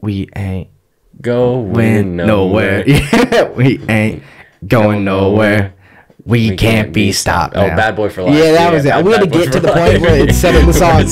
We ain't going nowhere. Yeah, we ain't going nowhere. We can't be stopped. Oh, now. Bad Boy for Life. Yeah, that was it. We had to get to the point where it said in the song.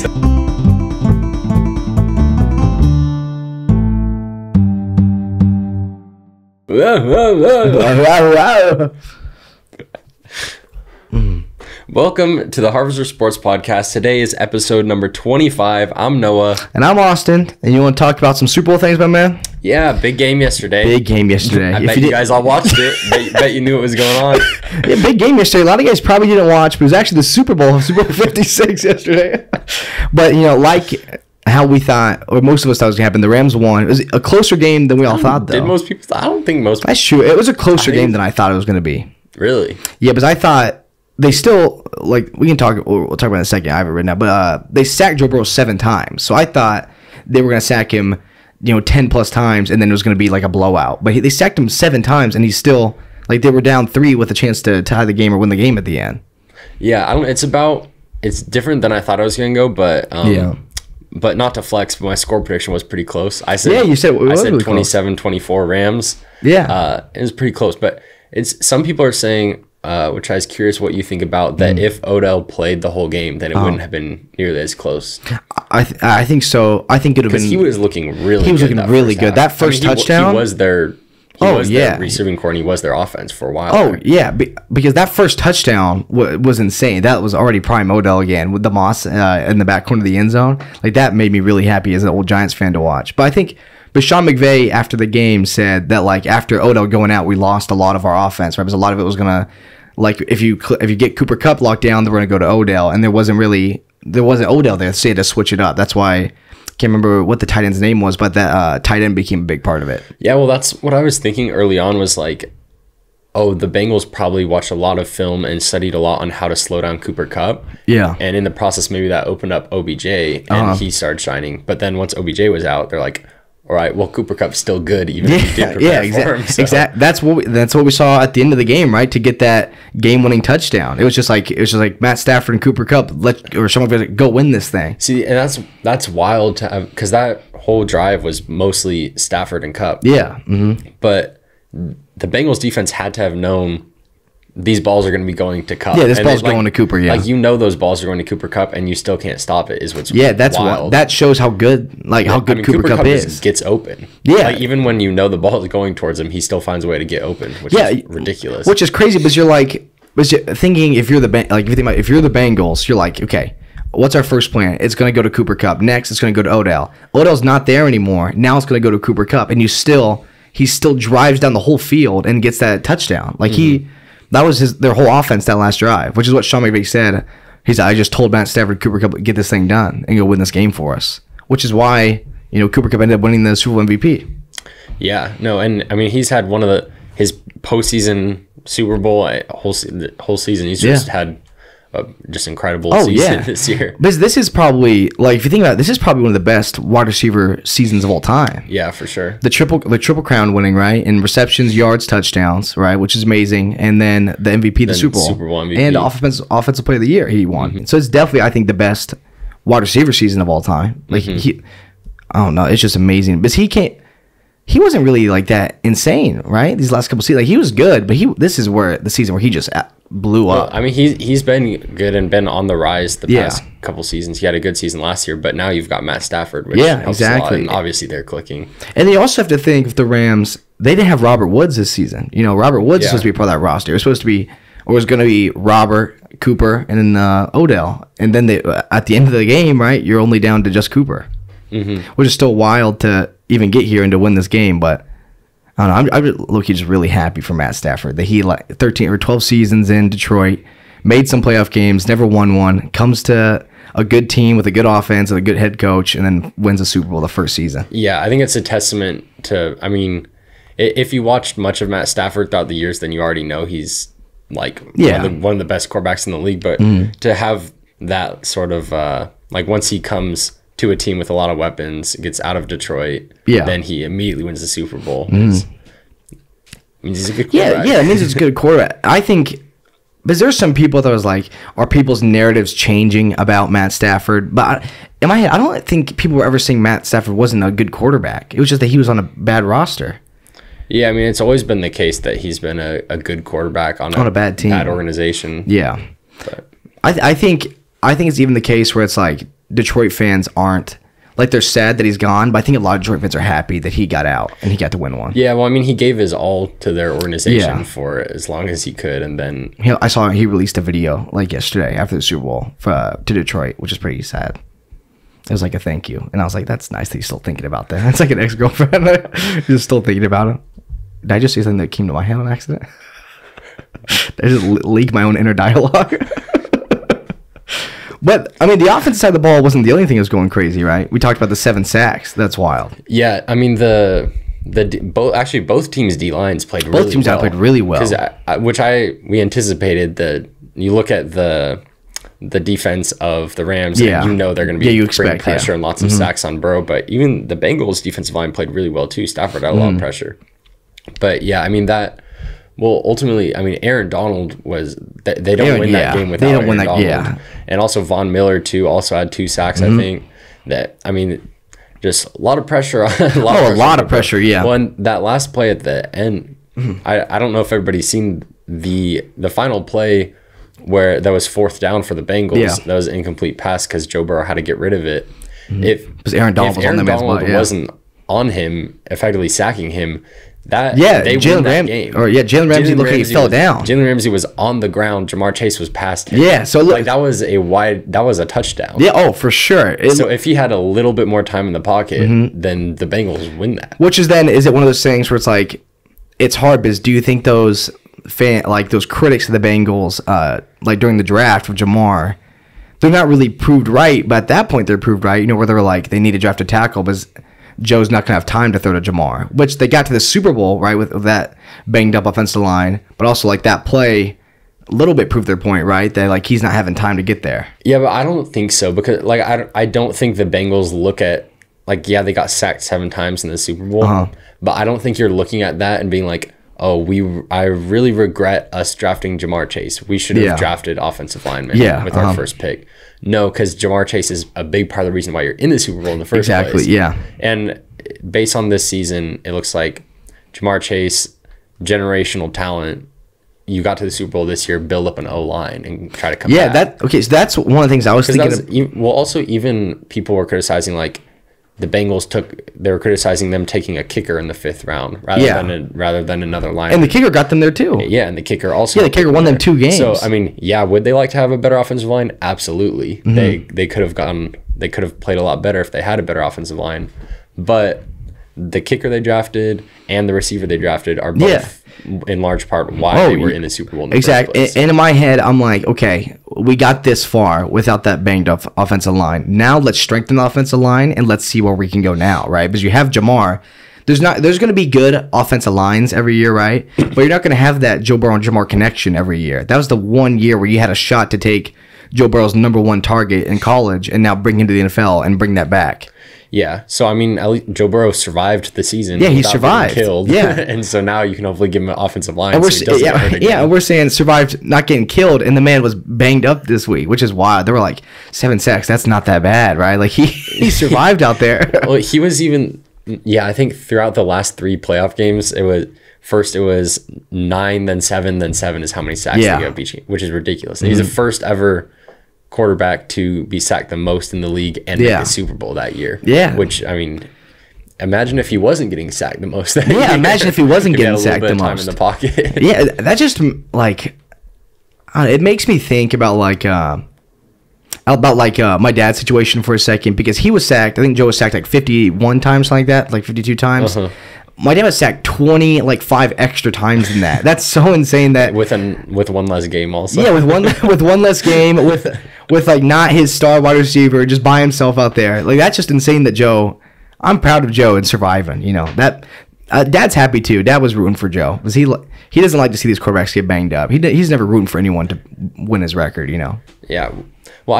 Welcome to the Harvester Sports Podcast. Today is episode number 25. I'm Noah. And I'm Austin. And you want to talk about some Super Bowl things, my man? Yeah, big game yesterday. Big game yesterday. I bet you guys all watched it. bet you knew what was going on. Yeah, big game yesterday. A lot of guys probably didn't watch, but it was actually the Super Bowl 56 yesterday. But, you know, like how we thought, or most of us thought it was going to happen, the Rams won. It was a closer game than we all thought, though. Did most people? I don't think most people. That's true. It was a closer game than I thought it was going to be. Really? Yeah, because I thought they still, like, we can talk, we'll talk about it in a second. I have it written down. But they sacked Joe Burrow 7 times. So I thought they were going to sack him, 10 plus times, and then it was going to be like a blowout. But they sacked him 7 times, and he's still, like, they were down 3 with a chance to tie the game or win the game at the end. Yeah, it's different than I thought I was going to go, but yeah. But not to flex, but my score prediction was pretty close. I said, you said it was really 27-24 Rams. Yeah. It was pretty close, but some people are saying, which I was curious what you think about, that if Odell played the whole game, then it wouldn't have been nearly as close. I think so. I think it would have been. Because he was looking really good. He was looking really good. That first touchdown. He was their receiving core, and he was their offense for a while. Oh, yeah. Because that first touchdown was insane. That was already prime Odell again with the Moss in the back corner of the end zone. Like, that made me really happy as an old Giants fan to watch. But I think. But Sean McVay, after the game, said that, like, after Odell going out, we lost a lot of our offense, right? Because a lot of it was going to, like, if you get Cooper Kupp locked down, they're going to go to Odell. And there wasn't Odell there, so they had to switch it up. That's why, I can't remember what the tight end's name was, but that tight end became a big part of it. Yeah, well, that's what I was thinking early on was, like, the Bengals probably watched a lot of film and studied a lot on how to slow down Cooper Kupp. Yeah. And in the process, maybe that opened up OBJ, and he started shining. But then once OBJ was out, they're like, all right, well, Cooper Kupp's still good, even if he did prepare for him. So. Exactly. That's what we saw at the end of the game, right? To get that game-winning touchdown, it was just like Matt Stafford and Cooper Kupp or someone go win this thing. See, and that's wild to have, because that whole drive was mostly Stafford and Kupp. Yeah. Mm-hmm. But the Bengals defense had to have known these balls are going to be going to Kupp. Yeah, this ball's going to Cooper, yeah. Like, those balls are going to Cooper Kupp, and you still can't stop it, is what's that's wild. That shows how good, Cooper Kupp is. Just gets open. Yeah. Like, even when the ball is going towards him, he still finds a way to get open, which is ridiculous. Which is crazy, because you're like, thinking if you're the Bengals, you're like, okay, what's our first plan? It's going to go to Cooper Kupp. Next, it's going to go to Odell. Odell's not there anymore. Now it's going to go to Cooper Kupp, and he still drives down the whole field and gets that touchdown. Like, that was their whole offense that last drive, which is what Sean McVay said. He said, I just told Matt Stafford, Cooper Kupp, get this thing done and go win this game for us, which is why, Cooper Kupp ended up winning the Super Bowl MVP. Yeah, no, and I mean, he's had his postseason Super Bowl whole season. He's just had just incredible season this year. This is probably, like, if you think about it, this is probably one of the best wide receiver seasons of all time. Yeah, for sure. The triple crown winning, right? In receptions, yards, touchdowns, right? Which is amazing. And then the MVP, the Super Bowl MVP. And offensive player of the year he won. Mm-hmm. So it's definitely, I think, the best wide receiver season of all time. Like, I don't know, it's just amazing. Because he wasn't really like that insane, right? These last couple seasons, like, he was good, but this is where the season where he just blew up. I mean, he's been good and been on the rise the past couple seasons. He had a good season last year, but now you've got Matt Stafford, which helps a lot, and obviously they're clicking. And you also have to think, if the Rams, they didn't have Robert Woods this season. Robert Woods is supposed to be part of that roster. It was supposed to be, or was going to be Robert, Cooper, and then Odell. And then at the end of the game, right, you're only down to just Cooper, which is still wild to even get here and to win this game, but I don't know. I'm just really happy for Matt Stafford that he, like, 13 or 12 seasons in Detroit, made some playoff games, never won one, comes to a good team with a good offense and a good head coach, and then wins a Super Bowl the first season. Yeah, I think it's a testament to, I mean, if you watched much of Matt Stafford throughout the years, then you already know he's, like, one of the best quarterbacks in the league. But to have that sort of, like, once he comes to a team with a lot of weapons, gets out of Detroit, then he immediately wins the Super Bowl. Means he's a good quarterback. Yeah, it means he's a good quarterback. I think But there's some people that was like, are people's narratives changing about Matt Stafford? But in my head, I don't think people were ever saying Matt Stafford wasn't a good quarterback. It was just that he was on a bad roster. Yeah, I mean, it's always been the case that he's been a good quarterback on a bad team, bad organization. Yeah, but I think it's even the case where it's like Detroit fans aren't. Like, they're sad that he's gone, but I think a lot of Detroit fans are happy that he got out and he got to win one. Yeah, well, I mean, he gave his all to their organization for as long as he could, and then... I saw he released a video, like, yesterday after the Super Bowl to Detroit, which is pretty sad. It was like a thank you. And I was like, that's nice that he's still thinking about that. It's like an ex-girlfriend. He's still thinking about it. Did I just say something that came to my head on accident? Did I just leak my own inner dialogue? But, I mean, the offensive side of the ball wasn't the only thing that was going crazy, right? We talked about the 7 sacks. That's wild. Yeah, I mean, both teams' D-lines played really well. Both teams played really well. We anticipated you look at the defense of the Rams, and you know they're going to be bringing pressure and lots of sacks on Burrow. But even the Bengals' defensive line played really well, too. Stafford had a lot of pressure. But, yeah, I mean, well, ultimately, I mean, Aaron Donald was... They don't win that game without Aaron Donald. Yeah. And also Von Miller, too, also had 2 sacks, I think. I mean, just a lot of pressure. A lot of pressure, yeah. Well, and that last play at the end, I don't know if everybody's seen the final play where that was 4th down for the Bengals. Yeah. That was an incomplete pass because Joe Burrow had to get rid of it. Because Aaron Donald wasn't on him, effectively sacking him... Jalen Ramsey looked like he fell down. Jalen Ramsey was on the ground. Jamar Chase was past him. Yeah, so look, that was a touchdown. Yeah, oh, for sure. So if he had a little bit more time in the pocket, then the Bengals win that. Which is is it one of those things where it's like, it's hard because do you think those those critics of the Bengals, like during the draft of Jamar, they're not really proved right, but at that point they're proved right, where they were like, they need to draft a tackle because Joe's not going to have time to throw to Jamar, which they got to the Super Bowl, right, with that banged up offensive line, but also like that play a little bit proved their point, right, that like he's not having time to get there. Yeah, but I don't think so because like I don't think the Bengals look at like, yeah, they got sacked 7 times in the Super Bowl, but I don't think you're looking at that and being like, oh, I really regret us drafting Jamar Chase. We should have drafted offensive linemen with our first pick. No, because Jamar Chase is a big part of the reason why you're in the Super Bowl in the first place. Exactly, yeah. And based on this season, it looks like Jamar Chase, generational talent, you got to the Super Bowl this year, build up an O-line and try to come back. So that's one of the things I was thinking. Also, even people were criticizing, like, the Bengals they were criticizing them taking a kicker in the 5th round rather than another line. And the kicker got them there too. Yeah, and the kicker also. Yeah, the kicker won them 2 games. So I mean, yeah, would they like to have a better offensive line? Absolutely. They could have played a lot better if they had a better offensive line. But the kicker they drafted and the receiver they drafted are both in large part why they were in the Super Bowl in the first place. And in my head, I'm like, okay, we got this far without that banged up offensive line. Now let's strengthen the offensive line and let's see where we can go now, right? Because you have Jamar. There's going to be good offensive lines every year, right? But you're not going to have that Joe Burrow and Jamar connection every year. That was the one year where you had a shot to take Joe Burrow's #1 target in college and now bring him to the NFL and bring that back. Yeah, so I mean, at least Joe Burrow survived the season. Yeah, he survived. Killed. Yeah, and so now you can hopefully give him an offensive line. And we're saying survived, not getting killed, and the man was banged up this week, which is wild. They were like 7 sacks. That's not that bad, right? Like he survived out there. Well, he was even. Yeah, I think throughout the last 3 playoff games, it was 9, then 7, then 7 is how many sacks they got each game, which is ridiculous. And he's the first ever quarterback to be sacked the most in the league and make the Super Bowl that year. Yeah. Which, I mean, imagine if he wasn't getting sacked the most that year. Yeah, imagine if he wasn't getting sacked the most. Time in the pocket. Yeah, that just, like, it makes me think about my dad's situation for a second, because he was sacked. I think Joe was sacked like 51 times, like that, like 52 times. My dad was sacked 5 extra times than that. That's so insane that with one less game also. Yeah, with one less game, with like not his star wide receiver, just by himself out there. Like, that's just insane that Joe. I'm proud of Joe and surviving. That Dad's happy too. Dad was rooting for Joe because he doesn't like to see these quarterbacks get banged up. He's never rooting for anyone to win his record. Yeah. Well,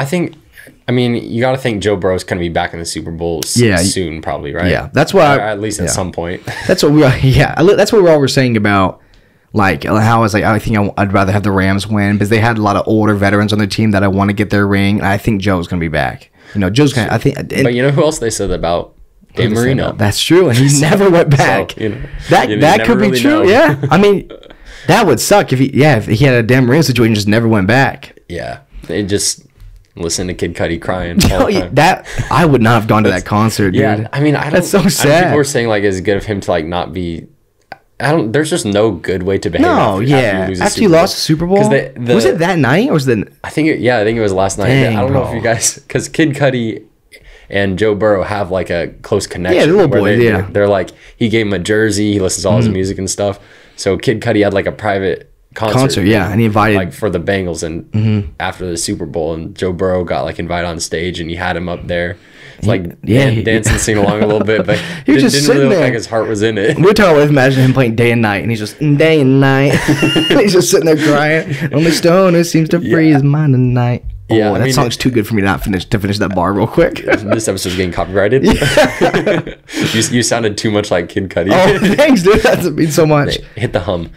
I mean, you got to think Joe Burrow's going to be back in the Super Bowl soon, probably, right? Yeah, that's why. Or at least at some point. That's what that's what we all were saying about Like how I was like, I think I'd rather have the Rams win because they had a lot of older veterans on their team that I want to get their ring. And I think Joe's going to be back. You know, Joe's going to, I think. But you know who else they said about? Dan Marino. That's true. And he never went back. So, you know, that could be really true. Know. Yeah. I mean, that would suck if he had a Dan Marino situation, just never went back. Yeah. They just listen to Kid Cudi crying. That I would not have gone to that concert, dude. Yeah. I mean, that's so sad. People were saying like it's good of him to like not be. There's just no good way to behave. No, after you lost the Super Bowl. Was it that night or was it? I think it was last night. Dang, I don't know if you guys, because Kid Cudi and Joe Burrow have like a close connection. Yeah, the little boys. They're like, he gave him a jersey. He listens to all his music and stuff. So Kid Cudi had like a private concert, and he invited like for the Bengals and after the Super Bowl, and Joe Burrow got like invited on stage and he had him up there. Like dancing, singing along a little bit, but he was just didn't really look there. Like his heart was in it. We're talking about imagine him playing day and night, and he's just day and night. He's just sitting there crying. Only stoner seems to free his mind at night. Oh, that song's too good for me to finish that bar real quick. This episode's getting copyrighted. You sounded too much like Kid Cudi. Oh, thanks, dude. That means so much. Hit the hum.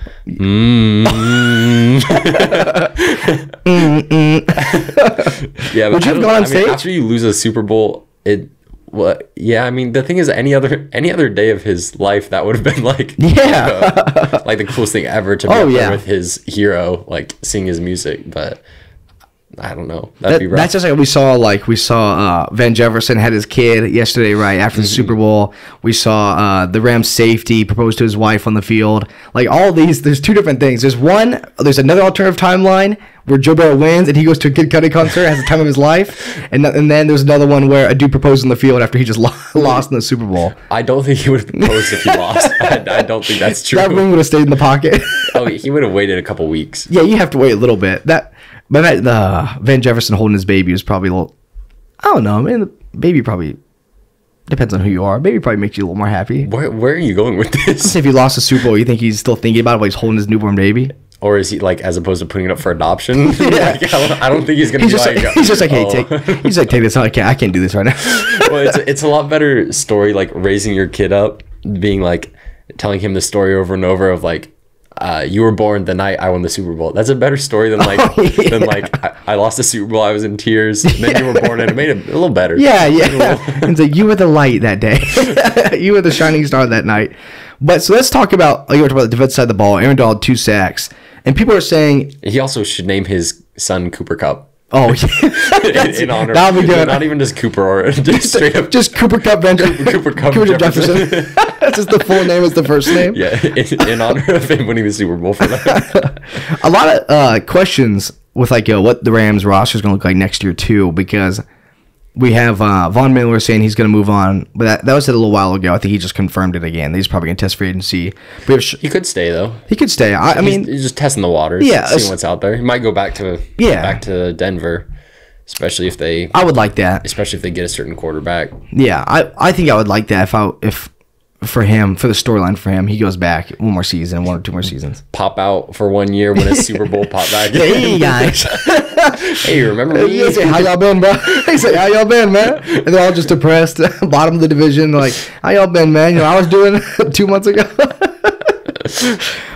Yeah, but would you have gone on stage after you lose a Super Bowl? I mean, the thing is, any other day of his life, that would have been like like the coolest thing ever to be up there with his hero, like sing his music, but. I don't know. That'd be rough. That's just like we saw Van Jefferson had his kid yesterday, right after the Super Bowl. We saw the Rams safety propose to his wife on the field. Like all these, there's two different things. There's another alternative timeline where Joe Burrow wins and he goes to a Kid Cudi concert, has the time of his life, and then there's another one where a dude proposed on the field after he just lost in the Super Bowl. I don't think he would have proposed if he lost. I don't think that's true. That ring would have stayed in the pocket. He would have waited a couple weeks. Yeah, you have to wait a little bit. But Van Jefferson holding his baby was probably a little. I don't know, man. The baby probably depends on who you are. Baby probably makes you a little more happy. Where are you going with this? If he lost the Super Bowl, you think he's still thinking about it while he's holding his newborn baby? Or is he like, as opposed to putting it up for adoption? Yeah. I don't think he's gonna be like. He's just like, hey, take this. I can't do this right now. Well, it's a lot better story, like raising your kid up, being like telling him the story over and over of like. You were born the night I won the Super Bowl. That's a better story than like I lost the Super Bowl. I was in tears. Then you were born, and it made it a little better. Yeah. It's like you were the light that day. You were the shining star that night. But so let's talk about. You were talking about the defensive side of the ball. Aaron Donald 2 sacks, and people are saying he also should name his son Cooper Kupp. Oh, yeah. in honor. That'll be good. Not even just Cooper or just straight up. Just Cooper Kupp, Cooper Kupp Jefferson. That's just the full name is the first name. Yeah, in honor of him winning the Super Bowl for them. A lot of questions with like what the Rams roster is going to look like next year too, because we have Von Miller saying he's going to move on, but that was said a little while ago. I think he just confirmed it again. He's probably going to test free agency. He could stay though. He could stay. I mean, he's just testing the waters. Yeah, seeing what's out there. He might go back to Denver, especially if they. I would like that, especially if they get a certain quarterback. Yeah, I think I would like that if for him, for the storyline for him, he goes back one or 2 more seasons. Pop out for 1 year, win a Super Bowl, pop back. Hey guys. Hey, remember me? He say, how y'all been, bro? He say, how y'all been, man? And they're all just depressed, bottom of the division. Like, how y'all been, man? You know, I was doing 2 months ago.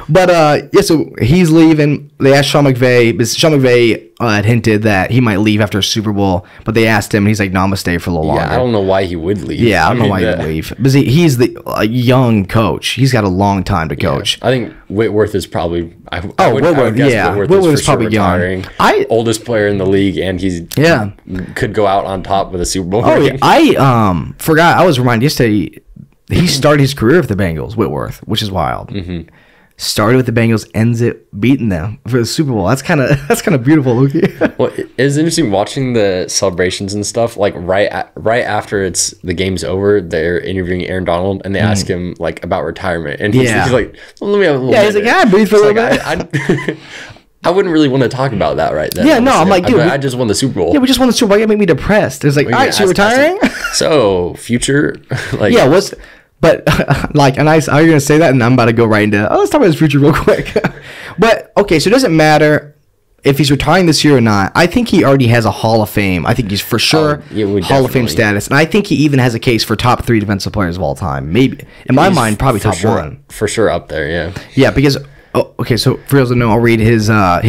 But so he's leaving. They asked Sean McVay, but Sean McVay had hinted that he might leave after a Super Bowl, but they asked him, and he's like, "No, I'm gonna stay for a little longer." Yeah, I don't know why he would leave. Yeah, I don't know why he would leave. But he's a young coach. He's got a long time to coach. Yeah, I think Whitworth is probably. Whitworth is probably retiring. Young. Oldest player in the league, and could go out on top with a Super Bowl. Oh yeah, I forgot. I was reminded yesterday. He started his career with the Bengals, Whitworth, which is wild. Mm-hmm. Started with the Bengals, ends it beating them for the Super Bowl. That's kind of beautiful, Luki. Well, it's interesting watching the celebrations and stuff. Like right after the game's over, they're interviewing Aaron Donald, and they ask him like about retirement, and he's like, well, "Let me have a little." Yeah, he's like, "I breathe for a little bit." I wouldn't really want to talk about that right then. Yeah, no, I'm like, dude, I just won the Super Bowl. Yeah, we just won the Super Bowl. You make me depressed. It's like, all right, so you're retiring? So future, like, yeah, what's. But like, and are you gonna say that? And I'm about to go right into. Let's talk about his future real quick. But okay, so it doesn't matter if he's retiring this year or not. I think he already has a Hall of Fame. I think he's for sure Hall of Fame status, and I think he even has a case for top 3 defensive players of all time. Maybe in my mind, probably top 1 for sure up there. Yeah. Yeah, because Oh, okay. So for those that know, I'll read his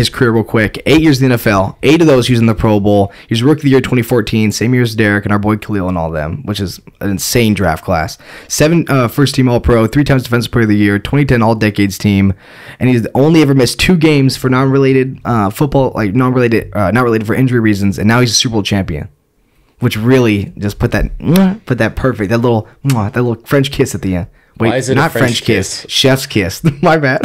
career real quick. 8 years in the NFL. 8 of those he was in the Pro Bowl. He was Rookie of the Year 2014, same year as Derek and our boy Khalil and all them, which is an insane draft class. 7 first team All Pro, 3 times Defensive Player of the Year, 2010 All Decades team, and he's only ever missed 2 games for non-related football, like not related for injury reasons, and now he's a Super Bowl champion. Which really just put that perfect, that little French kiss at the end. Wait, why is it not a French kiss? Chef's kiss. My bad.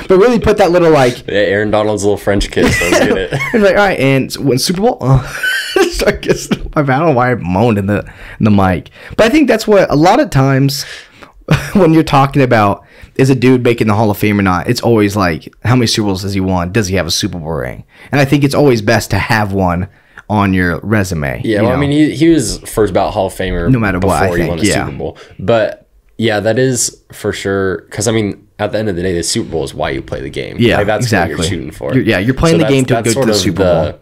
But really put that little like Aaron Donald's little French kiss. Let's get it. It's like, all right, and when Super Bowl, so I guess my bad. I don't know why I moaned in the mic, but I think that's what a lot of times when you're talking about is a dude making the Hall of Fame or not, it's always like how many Super Bowls has he won? Does he have a Super Bowl ring? And I think it's always best to have one on your resume. Yeah, well, I mean, he was first ballot Hall of Famer no matter what. Before he won the Super Bowl, but. Yeah, that is for sure. Because, I mean, at the end of the day, the Super Bowl is why you play the game. Yeah, like, that's exactly what you're shooting for. You're playing the game to go to the Super Bowl.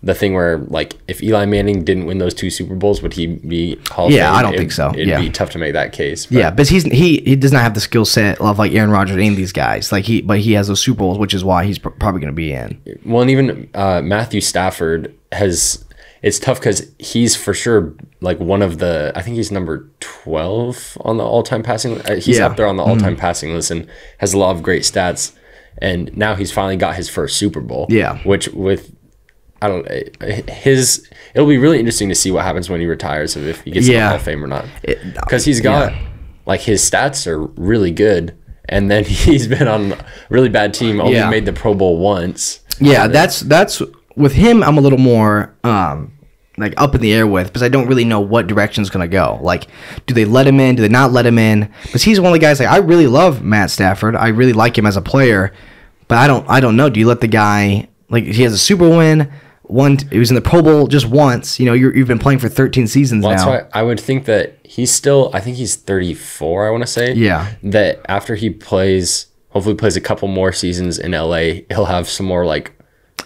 The thing where, like, if Eli Manning didn't win those 2 Super Bowls, would he be Hall of Fame? Yeah, I don't think so. It'd be tough to make that case. But. Yeah, but he does not have the skill set of, like, Aaron Rodgers or any of these guys. But he has those Super Bowls, which is why he's probably going to be in. Well, and even Matthew Stafford has... It's tough because he's for sure like one of the. I think he's number 12 on the all-time passing. He's up there on the all-time passing list and has a lot of great stats. And now he's finally got his first Super Bowl. Yeah, which with I don't it'll be really interesting to see what happens when he retires, if he gets to the Hall of Fame or not. Because he's got like his stats are really good, and then he's been on a really bad team. Only made the Pro Bowl once. Yeah, that's. With him, I'm a little more like up in the air with, because I don't really know what direction it's gonna go. Like, do they let him in? Do they not let him in? Because he's one of the guys. Like, I really love Matt Stafford. I really like him as a player, but I don't know. Do you let the guy, like, he has a Super Bowl win? He was in the Pro Bowl just once. You know, you've been playing for 13 seasons now. That's why I would think that he's still. I think he's 34. I want to say. Yeah. That after he hopefully plays a couple more seasons in LA, he'll have some more like.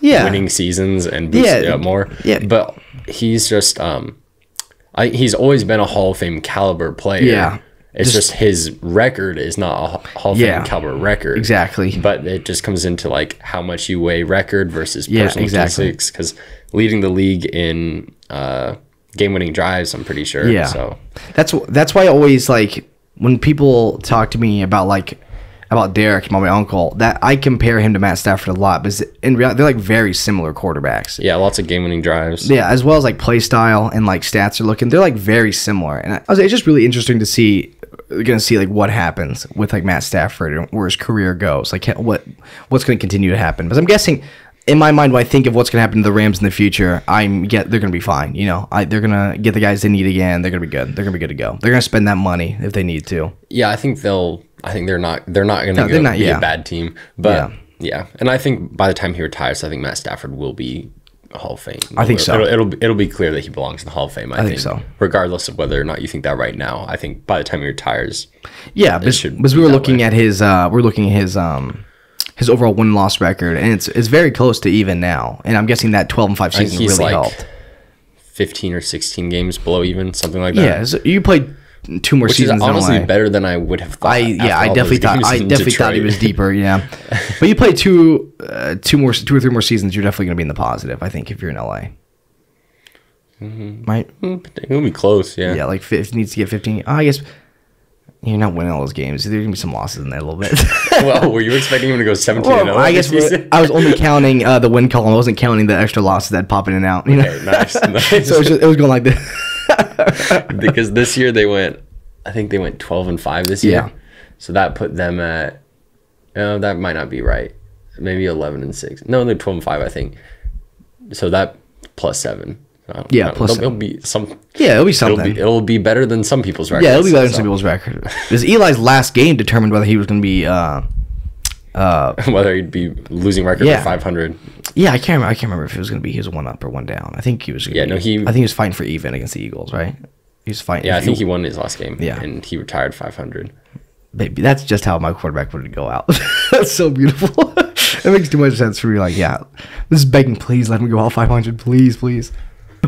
Winning seasons and boosting up more. Yeah. But he's just he's always been a Hall of Fame caliber player. Yeah. It's just his record is not a Hall of Fame caliber record. Exactly. But it just comes into like how much you weigh record versus personal statistics. Because leading the league in game-winning drives, I'm pretty sure. Yeah. So that's why I always like when people talk to me about Derek, my uncle, that I compare him to Matt Stafford a lot, because in reality, they're like very similar quarterbacks. Yeah, lots of game-winning drives. Yeah, as well as like play style and like stats are looking, they're like very similar. And it's just really interesting to see. We're gonna see like what happens with like Matt Stafford and where his career goes. Like what's gonna continue to happen. Because I'm guessing, in my mind, when I think of what's gonna happen to the Rams in the future, they're gonna be fine. You know, they're gonna get the guys they need again. They're gonna be good. They're gonna be good to go. They're gonna spend that money if they need to. Yeah, I think they're not going to be a bad team. But yeah. And I think by the time he retires, I think Matt Stafford will be a Hall of Fame. I think so. It'll be clear that he belongs in the Hall of Fame. I think so. Regardless of whether or not you think that right now, I think by the time he retires, because we were looking at his his overall win-loss record, and it's very close to even now. And I'm guessing that 12-5 season really helped. 15 or 16 games below even, something like that. Yeah, so you played 2 more seasons. Which is honestly better than I would have thought. I definitely thought he was deeper. Yeah, but you played 2 or 3 more seasons. You're definitely going to be in the positive, I think, if you're in LA. Right? It'll be close. Yeah. Yeah, like it needs to get 15. I guess you're not winning all those games. There's gonna be some losses in there a little bit. Well, were you expecting him to go 17-0? I guess I was only counting the win column. I wasn't counting the extra losses that pop in and out. You know? Okay, nice. So it was going like this. Because this year I think they went 12-5 this year. Yeah. So that put them at, that might not be right. Maybe 11-6. No, they're 12-5, I think. So that +7. Plus it'll be some. Yeah, it'll be something. It'll be better than some people's records. Yeah, it'll be better than some people's record. Because Eli's last game determined whether he was going to be whether he'd be losing record for 500. Yeah, I can't remember if it was going to be his one up or one down. I think he was. I think he was fighting for even against the Eagles, right? He was fighting. Yeah, I think he won his last game. Yeah, and he retired 500. Baby, that's just how my quarterback would go out. That's so beautiful. It makes too much sense for me. Like, this is begging, please let me go out 500, please.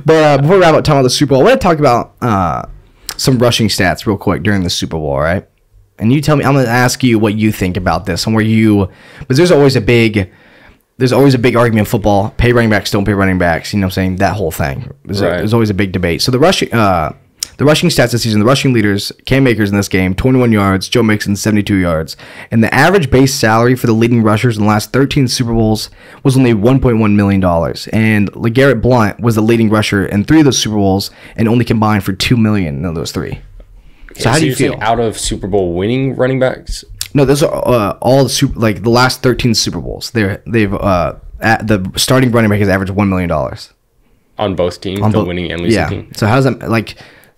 But before we wrap up talking about the Super Bowl, I want to talk about some rushing stats real quick during the Super Bowl, right? and you tell me. I'm going to ask you what you think about this, and because there's always a big argument in football. Pay running backs, don't pay running backs. You know what I'm saying? That whole thing. There's always a big debate. So the rushing stats this season, the rushing leaders, Cam Akers in this game, 21 yards, Joe Mixon, 72 yards. And the average base salary for the leading rushers in the last 13 Super Bowls was only $1.1 million. And LeGarrette Blount was the leading rusher in 3 of those Super Bowls and only combined for $2 million in those 3. So how do you feel? Out of Super Bowl winning running backs? No, those are all the last 13 Super Bowls. The starting running back has averaged $1 million on both teams, the winning and losing team. So how's that like?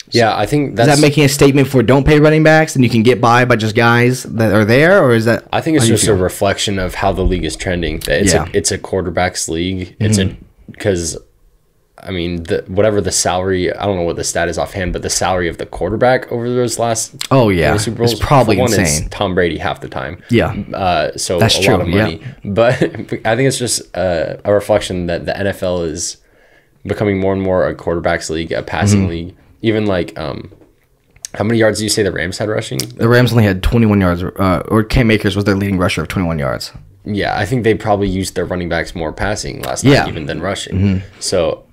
Yeah, I think is that making a statement for don't pay running backs and you can get by just guys that are there, or is that? I think it's just a reflection of how the league is trending. It's a quarterbacks league. It's because. I mean, whatever the salary, I don't know what the stat is offhand, but the salary of the quarterback over those last Super Bowls, it's probably insane. Is Tom Brady half the time. Yeah. So that's a lot of money. Yeah. But I think it's just a reflection that the NFL is becoming more and more a quarterbacks league, a passing league. Even like, how many yards do you say the Rams had rushing? The Rams only had 21 yards, or Cam Akers was their leading rusher of 21 yards. Yeah, I think they probably used their running backs more passing last night even than rushing. So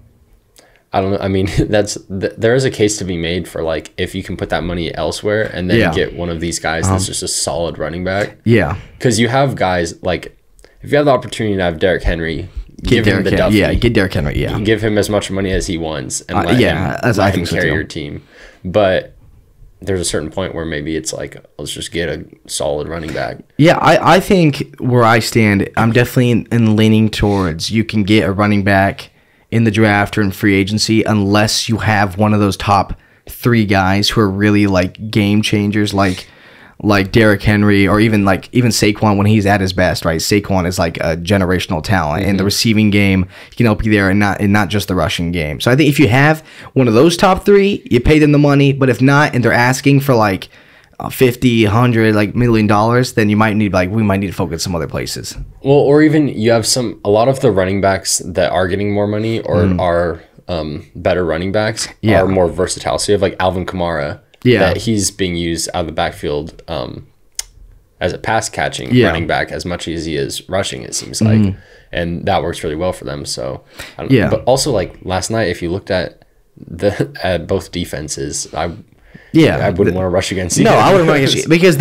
I don't know. I mean, there is a case to be made for like if you can put that money elsewhere and then get one of these guys that's just a solid running back. Yeah, because you have guys like if you have the opportunity to have Derrick Henry, give him the Duffy. Yeah, get Derrick Henry. Yeah, give him as much money as he wants and let him carry your team. But there's a certain point where maybe it's like let's just get a solid running back. Yeah, I think where I stand, I'm definitely in leaning towards you can get a running back in the draft or in free agency unless you have one of those top 3 guys who are really like game changers like Derrick Henry or even Saquon when he's at his best, right? Saquon is like a generational talent in the receiving game. He can help you there and not just the rushing game. So I think if you have one of those top 3, you pay them the money, but if not and they're asking for like 50, 100, like $1 million, then we might need to focus some other places. Well, or even you have a lot of the running backs that are getting more money or are better running backs are more versatile. So you have like Alvin Kamara, that he's being used out of the backfield as a pass catching running back as much as he is rushing, it seems like. And that works really well for them. So, but also like last night, if you looked at both defenses, I wouldn't want to rush against you. No, I wouldn't run against you because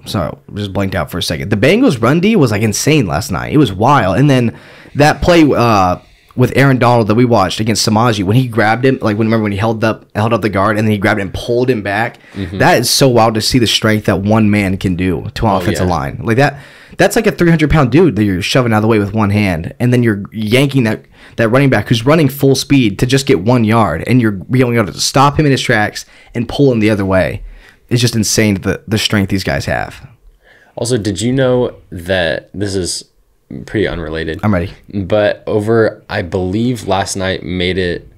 sorry, just blanked out for a second. The Bengals run D was like insane last night. It was wild. And then that play with Aaron Donald that we watched against Samaji when he grabbed him, like when he held up the guard and then he grabbed him and pulled him back. That is so wild to see the strength that one man can do to an offensive line. Like that's like a 300-pound dude that you're shoving out of the way with one hand, and then you're yanking that running back who's running full speed to just get 1 yard, and you're being able to stop him in his tracks and pull him the other way. It's just insane the strength these guys have. Also, did you know that this is pretty unrelated? I'm ready. But I believe last night made it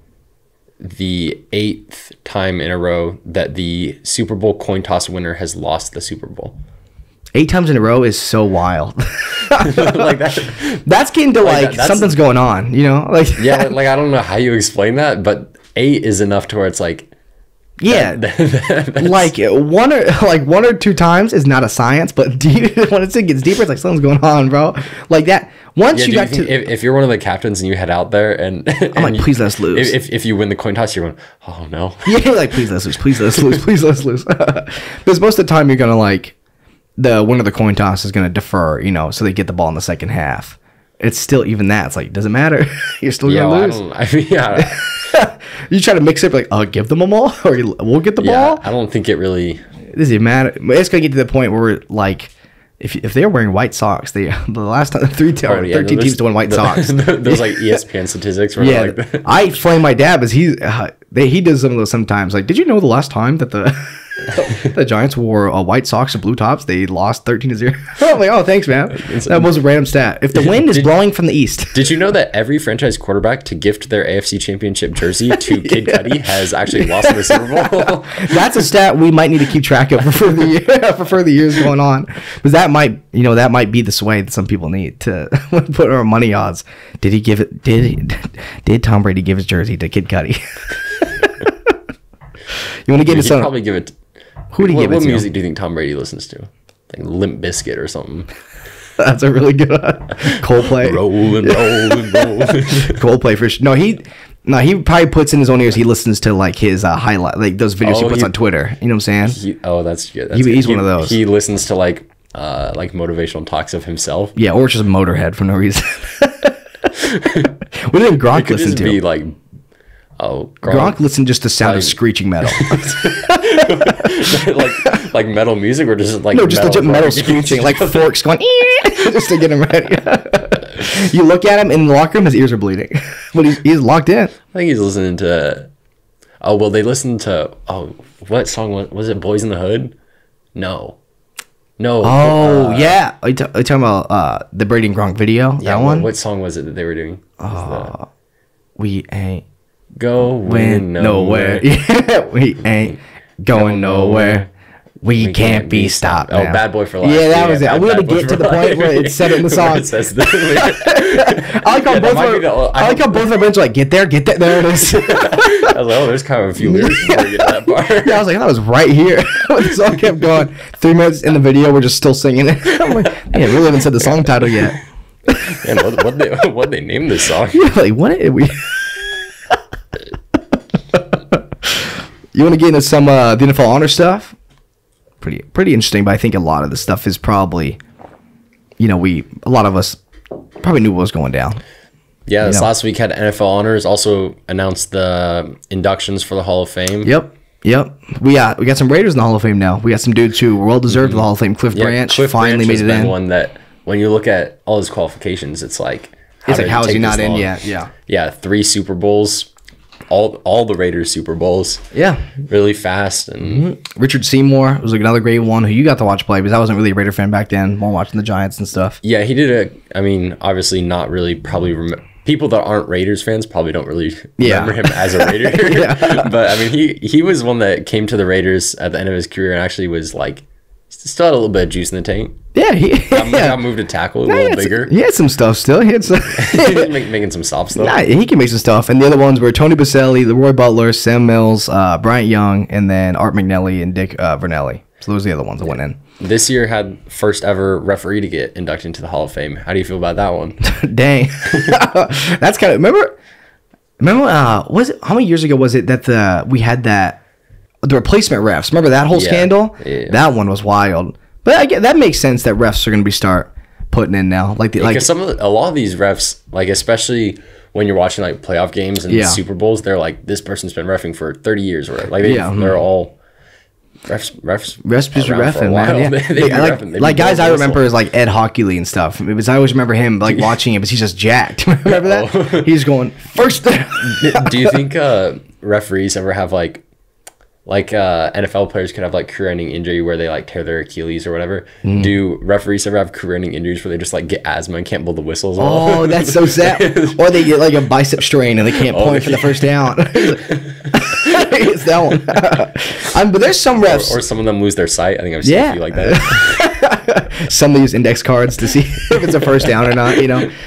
the 8th time in a row that the Super Bowl coin toss winner has lost the Super Bowl. 8 times in a row is so wild. Like that. That's getting to like something's going on, you know? Like like I don't know how you explain that, but 8 is enough to where it's like like one or 2 times is not a science, but when it gets deeper, it's like something's going on, bro. Like that. Once you got to, if you're one of the captains and you head out there and I'm like, please let us lose. If you win the coin toss, you're going, oh no. Yeah, you're like, please let us lose, please let us lose, please let us lose. Because most of the time you're gonna like the winner of the coin toss is gonna defer, you know, so they get the ball in the second half. It's still even that. It's like, doesn't matter. You're still gonna lose. You try to mix it, like, give them a ball, or we'll get the ball. I don't think it really doesn't matter. It's gonna get to the point where we're like, if they're wearing white socks, the last time 13 teams to win white socks. Those like ESPN statistics. Where like I flame my dad, because he does some of those sometimes. Like, did you know the last time that the Giants wore white socks and blue tops, they lost 13-0? I'm like, oh, thanks, man. That was a random stat. If the wind is blowing from the east. Did you know that every franchise quarterback to gift their AFC Championship jersey to Kid Cudi has actually lost in the Super Bowl? That's a stat we might need to keep track of for further years going on, because that might be the sway that some people need to put our money odds. Did Tom Brady give his jersey to Kid Cudi? You want to get into some? Probably give it. Who do you give it to? What music do you think Tom Brady listens to? Like Limp Bizkit or something. That's a really good one. Coldplay. Rolling. Coldplay for sure. No, he probably puts in his own ears. He listens to like his highlight, like those videos he puts on Twitter. You know what I'm saying? That's good. He's one of those. He listens to like motivational talks of himself. Yeah, or just Motorhead for no reason. What did Gronk listen to? Be like, Gronk listened just to sound of screeching metal. like metal music, or just like just legit metal screeching, like forks going just to get him ready. You look at him in the locker room, his ears are bleeding, but he's locked in. I think he's listening to. They listened to. What song was it? Boys in the Hood? No. Oh yeah, are you talking about the Brady and Gronk video? Yeah, that one. What song was it that they were doing? We ain't going nowhere. Yeah, we ain't going nowhere. We can't be stopped. Oh, Bad Boy for Life. Yeah, that was it. We had to get to the point where it said it in the song. I like how both of our friends are like, get there. There it is. I was like, there's kind of a few lyrics before we get to that part. Yeah, I was like, that was right here. The song kept going. 3 minutes in the video, we're just still singing it. I'm like, we haven't said the song title yet. Man, what they named this song? Yeah, like, what did we... You want to get into some the NFL honor stuff? Pretty interesting, but I think a lot of the stuff is probably, a lot of us probably knew what was going down. Yeah, this last week had NFL honors. Also announced the inductions for the Hall of Fame. Yep. We got some Raiders in the Hall of Fame now. We got some dudes who were well deserved in the Hall of Fame. Cliff Branch finally made it in. One that when you look at all his qualifications, it's like how is he not in yet? Yeah, 3 Super Bowls. All the Raiders Super Bowls. Yeah. Really fast. And Richard Seymour was like another great one who you got to watch play, because I wasn't really a Raider fan back then while watching the Giants and stuff. Yeah, he did obviously not really probably people that aren't Raiders fans probably don't really remember him as a Raider. But he was one that came to the Raiders at the end of his career and actually was like still had a little bit of juice in the tank. Yeah, he got moved to tackle a little bigger. He had some stuff still. He had some making some soft stuff. Nah, he can make some stuff. And the other ones were Tony Baselli, Leroy Butler, Sam Mills, Bryant Young, and then Art McNally and Dick Vernelli. So those are the other ones that went in. This year had first ever referee to get inducted into the Hall of Fame. How do you feel about that one? Dang, that's kind of remember. Was it how many years ago was it that we had the replacement refs? Remember that whole scandal? Yeah. That one was wild. But that makes sense that refs are going to be start putting in now. Because a lot of these refs, like especially when you're watching like playoff games and Super Bowls, they're like, this person's been reffing for 30 years or whatever. Like they're all refs reffing, man. Yeah. Guys I remember is like Ed Hockley and stuff. Because I always remember him like watching it, but he's just jacked. Remember that? He's going first. Do you think referees ever have like NFL players could have like career-ending injury where they like tear their Achilles or whatever? Do referees ever have career-ending injuries where they just like get asthma and can't blow the whistles? Oh, that's so sad. Or they get like a bicep strain and they can't point for the first down. It's that one. But there's some refs, or some of them lose their sight. I think I've seen a few like that. Some they use index cards to see if it's a first down or not.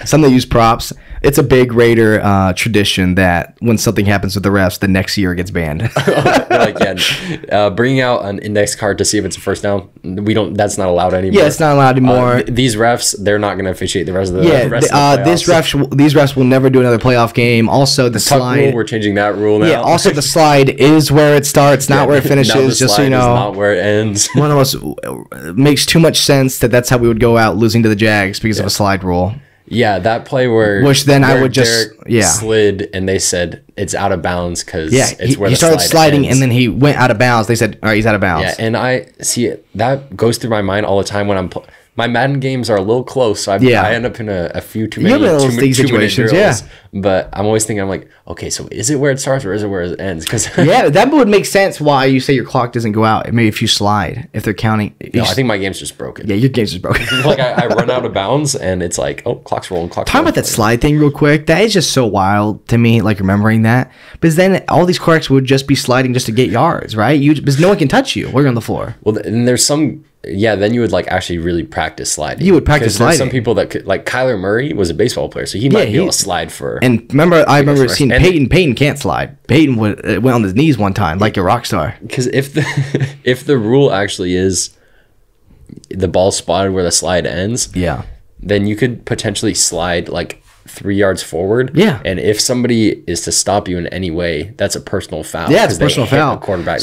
Some they use props. It's a big Raider tradition that when something happens with the refs, the next year it gets banned. Bringing out an index card to see if it's a first down. That's not allowed anymore. Yeah, it's not allowed anymore. These refs, they're not going to officiate the rest of the these refs will never do another playoff game. Also, the slide rule, we're changing that rule now. Yeah. Also, the slide is where it starts, not where it finishes. Just so you know, not where it ends. One of us makes too much sense that's how we would go out losing to the Jags because of a slide rule. Yeah, that play where I would just slid and they said it's out of bounds because he started sliding and then he went out of bounds. They said, all right, he's out of bounds. Yeah, and I see it. That goes through my mind all the time when my Madden games are a little close, so I end up in a few too many situations. Drills, but I'm always thinking, I'm like, okay, so is it where it starts or is it where it ends? Because that would make sense why you say your clock doesn't go out. Maybe if you slide, if they're counting. No, I think my game's just broken. Yeah, your game's just broken. Like I run out of bounds and it's like, oh, clock's rolling. Talk about that slide thing real quick. That is just so wild to me, like remembering that. Because then all these quarterbacks would just be sliding just to get yards, right? Because no one can touch you while you're on the floor. Well, and there's some. Yeah, then you would like actually really practice sliding. You would practice sliding. Some people that could, like Kyler Murray was a baseball player, so he might be able to slide for And I remember seeing Peyton. Peyton can't slide. Peyton went on his knees one time like a rock star. Because if the rule actually is the ball spotted where the slide ends, then you could potentially slide like 3 yards forward. Yeah. And if somebody is to stop you in any way, that's a personal foul. Yeah, it's a personal foul. Quarterback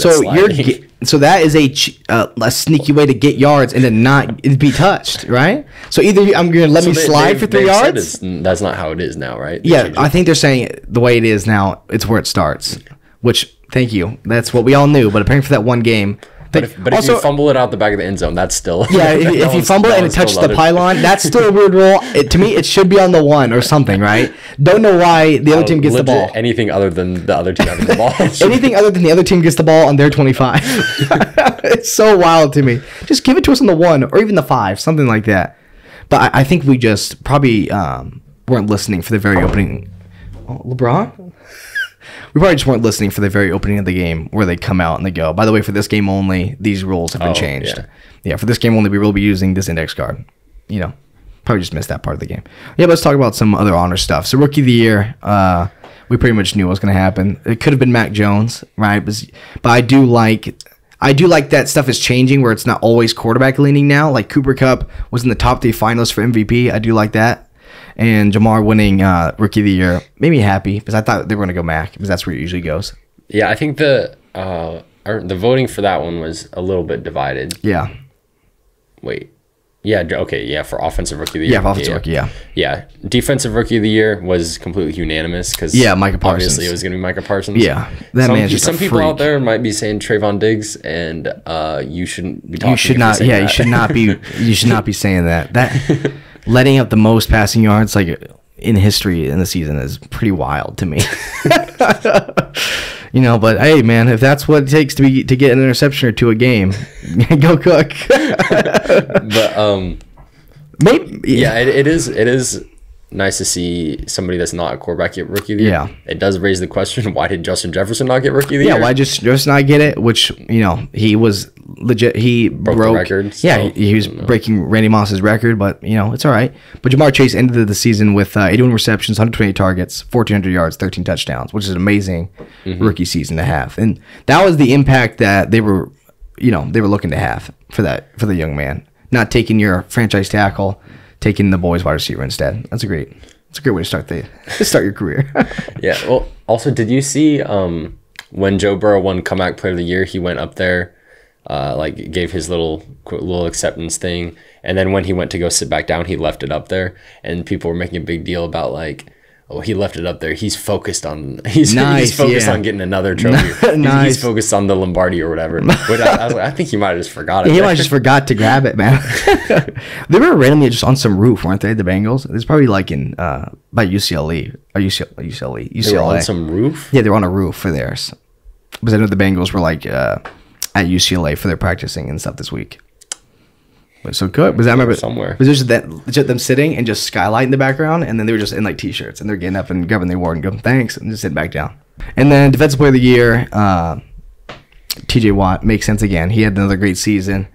so that is a sneaky way to get yards and to not be touched, right? So either I'm going to let me slide for 3 yards. That's not how it is now, right? I think they're saying the way it is now, it's where it starts. Which, thank you. That's what we all knew. But apparently for that one game. But if you fumble it out the back of the end zone, that's still... Yeah, if you fumble it and it touches the pylon, that's still a weird rule. To me, it should be on the 1 or something, right? Don't know why the other team gets the ball. Anything other than the other team having the ball. Anything other than the other team gets the ball on their 25. It's so wild to me. Just give it to us on the 1 or even the 5, something like that. But I think we just probably weren't listening for the very opening... Oh, LeBron? We probably just weren't listening for the very opening of the game where they come out and they go, by the way, for this game only, these rules have been changed. Yeah, for this game only, we will be using this index card. Probably just missed that part of the game. Yeah, but let's talk about some other honor stuff. So Rookie of the Year, we pretty much knew what was going to happen. It could have been Mac Jones, right? But I do like that stuff is changing where it's not always quarterback leaning now. Like Cooper Kupp was in the top 3 finalists for MVP. I do like that. And Jamar winning Rookie of the Year made me happy because I thought they were going to go Mac because that's where it usually goes. Yeah, I think the voting for that one was a little bit divided. Yeah. Wait. Yeah, okay, yeah, for Offensive Rookie of the Year. Yeah, for Offensive Rookie, yeah. Yeah, Defensive Rookie of the Year was completely unanimous because Micah Parsons. Obviously it was going to be Micah Parsons. Yeah, that man's just a freak. Some people out there might be saying Trayvon Diggs, and you shouldn't be talking. You should not. Yeah, that. You should not be saying that. That letting up the most passing yards like in history in the season is pretty wild to me. But hey, man, if that's what it takes to get an interception or two a game, go cook. But maybe it is nice to see somebody that's not a quarterback get Rookie of the Year. Yeah, it does raise the question: why did Justin Jefferson not get Rookie of the Year? Yeah, why just not get it? Which he was legit. He broke the record. So, yeah, he was breaking Randy Moss's record, but it's all right. But Jamar Chase ended the season with 81 receptions, 128 targets, 1,400 yards, 13 touchdowns, which is an amazing rookie season to have. And that was the impact that they were looking to have for the young man. Not taking your franchise tackle, taking the boys wide receiver instead. That's a great way to start your career. Yeah. Well, also, did you see when Joe Burrow won Comeback Player of the Year, he went up there, gave his little acceptance thing, and then when he went to go sit back down, he left it up there, and people were making a big deal about he left it up there. He's focused on he's focused on getting another trophy. Nice. He's focused on the Lombardi or whatever. But I was like, I think he might have just forgot it. He might have just forgot to grab it, man. They were randomly just on some roof, weren't they? The Bengals. It's probably in by UCLA or UCLA. They were on some roof. Yeah, they were on a roof for theirs. Because I know the Bengals were at UCLA for their practicing and stuff this week. But so good. Because I remember somewhere. Was just them sitting and just skylight in the background, and then they were just in t-shirts, and they're getting up and grabbing the award and going thanks, and just sitting back down. And then Defensive Player of the Year, T.J. Watt makes sense again. He had another great season.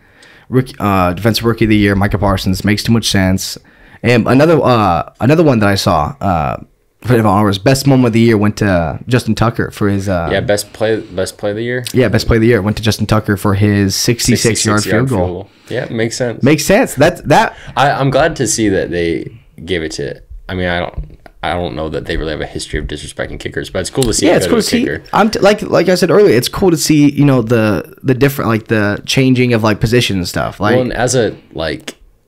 Defensive Rookie of the Year, Micah Parsons makes too much sense. And another one that I saw. Best moment of the year went to Justin Tucker for his best play of the year. Yeah, best play of the year went to Justin Tucker for his 66-yard field goal. Yeah, makes sense. Makes sense. I'm glad to see that they gave it to. I mean, I don't know that they really have a history of disrespecting kickers, but it's cool to see. Yeah, it's cool to see. Like I said earlier, it's cool to see the different the changing of position and stuff. And as a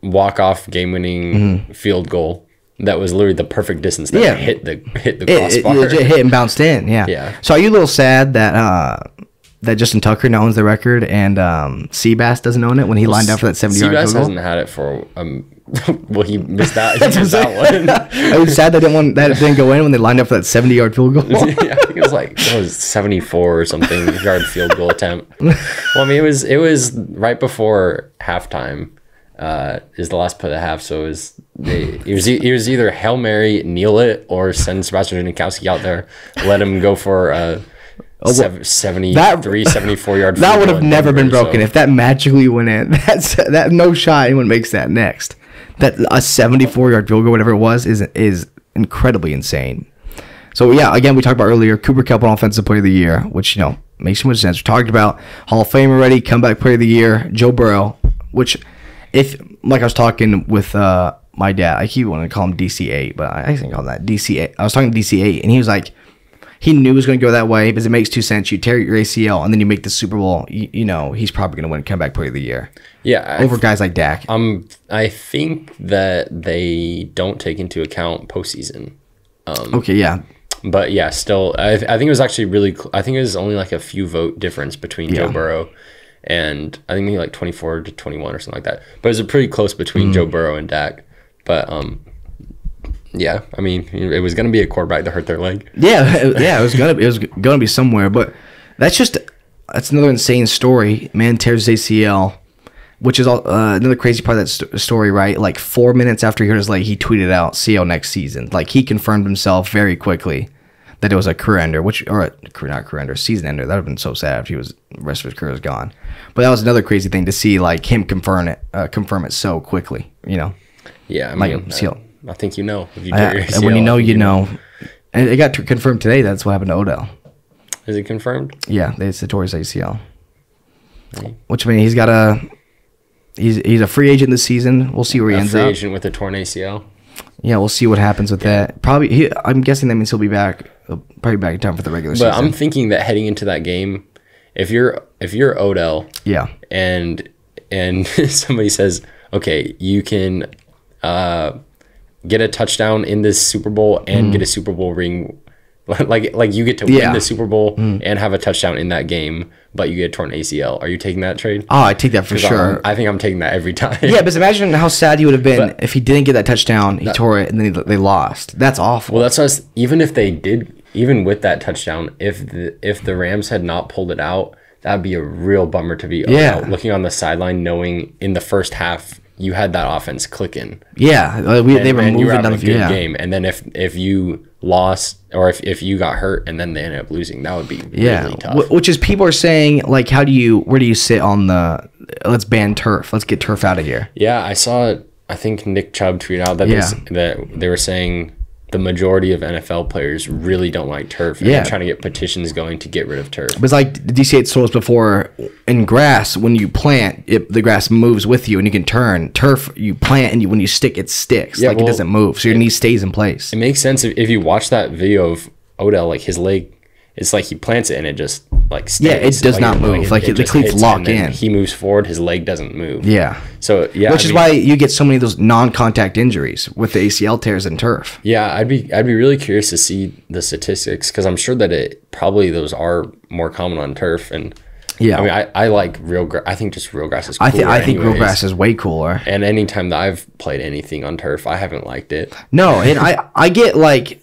walk-off game-winning field goal. That was literally the perfect distance that hit the crossbar. It legit hit and bounced in. Yeah. So are you a little sad that Justin Tucker now owns the record and Seabass doesn't own it when he lined up for that 70-yard field goal? Seabass hasn't had it for he missed that. He missed that one. I was sad that didn't go in when they lined up for that 70-yard field goal. Yeah, I think it was 74 or something yard field goal attempt. Well, I mean it was right before halftime. Is the last play of the half, so it was either Hail Mary, kneel it, or send Sebastian Janikowski out there, let him go for a 74 yard. That would have never been broken if that magically went in. That no shot anyone makes that next. That a 74-yard field goal, whatever it was, is incredibly insane. So yeah, again, we talked about earlier, Cooper Kupp on Offensive Player of the Year, which, you know, makes so much sense. We talked about Hall of Fame already, Comeback Player of the Year, Joe Burrow, which, if, like I was talking with my dad, I keep wanting to call him DC8, but I think call him that DC8. I was talking to DC8, and he was like, he knew it was going to go that way because it makes 2 cents. You tear your ACL, and then you make the Super Bowl. You know, he's probably going to win Comeback Player of the Year. Yeah, over guys like Dak. I think that they don't take into account postseason. Okay, yeah. But yeah, still, I think it was actually really. I think it was only like a few vote difference between Joe Burrow and I think maybe like 24 to 21 or something like that. But it was pretty close between Joe Burrow and Dak. But yeah, I mean, it was gonna be a quarterback that hurt their leg. Yeah, it was gonna be somewhere. But that's another insane story. Man tears his ACL, which is another crazy part of that story, right? Like 4 minutes after he hurt his leg, he tweeted out, "See you next season." Like he confirmed himself very quickly that it was a career ender, not career ender, season ender. That would have been so sad if the rest of his career was gone. But that was another crazy thing to see, like him confirm it so quickly. You know? Yeah, I mean, I think you know. If you tear your ACL, when you know, you know. And it got confirmed today. That's what happened to Odell. Is it confirmed? Yeah, it's the tore his ACL. Which, I mean, he's a free agent this season. We'll see where he ends up. A free agent with a torn ACL. Yeah, we'll see what happens with that. Probably, I'm guessing that means he'll be back. Probably back in time for the regular season. But I'm thinking that heading into that game, if you're Odell, yeah, and somebody says, okay, you can get a touchdown in this Super Bowl and get a Super Bowl ring. Like you get to win the Super Bowl and have a touchdown in that game, but you get a torn ACL. Are you taking that trade? Oh, I take that for sure. I think I'm taking that every time. Yeah, but imagine how sad you would have been if he didn't get that touchdown, he tore it, and then they lost. That's awful. Well, that's what even if they did, even with that touchdown, if the Rams had not pulled it out, that'd be a real bummer to be looking on the sideline, knowing in the first half you had that offense clicking. Yeah, they were moving down the field. Game, and then if you lost or if you got hurt and then they ended up losing, that would be really tough. Which is, people are saying, like, where do you sit on the let's ban turf, let's get turf out of here? Yeah, I saw it. I think Nick Chubb tweeted out that that they were saying the majority of NFL players really don't like turf, and they're trying to get petitions going to get rid of turf. But it's like DC8 told us before, in grass, when you plant, the grass moves with you and you can turn. Turf, you plant, and when you stick, it sticks. It doesn't move, so your knee stays in place. It makes sense if you watch that video of Odell, like his leg, it's like he plants it and it just like stays. Yeah, it does not move. Like the cleats lock in. He moves forward, his leg doesn't move. Yeah. So yeah, which is why you get so many of those non-contact injuries with the ACL tears in turf. Yeah, I'd be really curious to see the statistics, because I'm sure that those are more common on turf. And yeah, I mean, I like real grass. I think just real grass is cooler. I think real grass is way cooler. And anytime that I've played anything on turf, I haven't liked it. No, and I get like,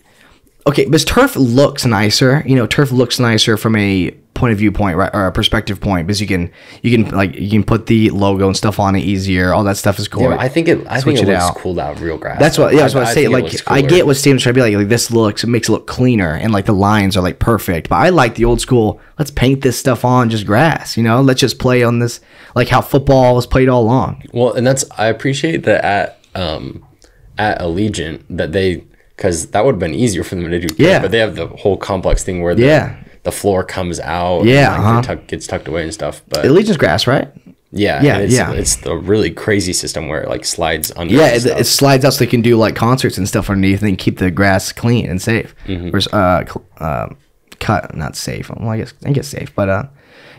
okay, because turf looks nicer. You know, turf looks nicer from a point of view point, right, or a perspective point, because you can put the logo and stuff on it easier. All that stuff is cool. Yeah, I think it looks cool to have real grass. That's what. Yeah, that's what I say. Like, I get what Steven's trying to be like. This makes it look cleaner, and like the lines are like perfect. But I like the old school. Let's paint this stuff on just grass. You know, let's just play on this, like how football was played all along. Well, and I appreciate that at Allegiant that they. Because that would have been easier for them to do. Yeah. But they have the whole complex thing where the floor comes out. Yeah. And gets tucked away and stuff. But Allegiant's grass, right? Yeah. It's the really crazy system where it like slides under. Yeah, it slides out so they can do like concerts and stuff underneath, and then keep the grass clean and safe. Whereas not safe. Well, I guess safe. But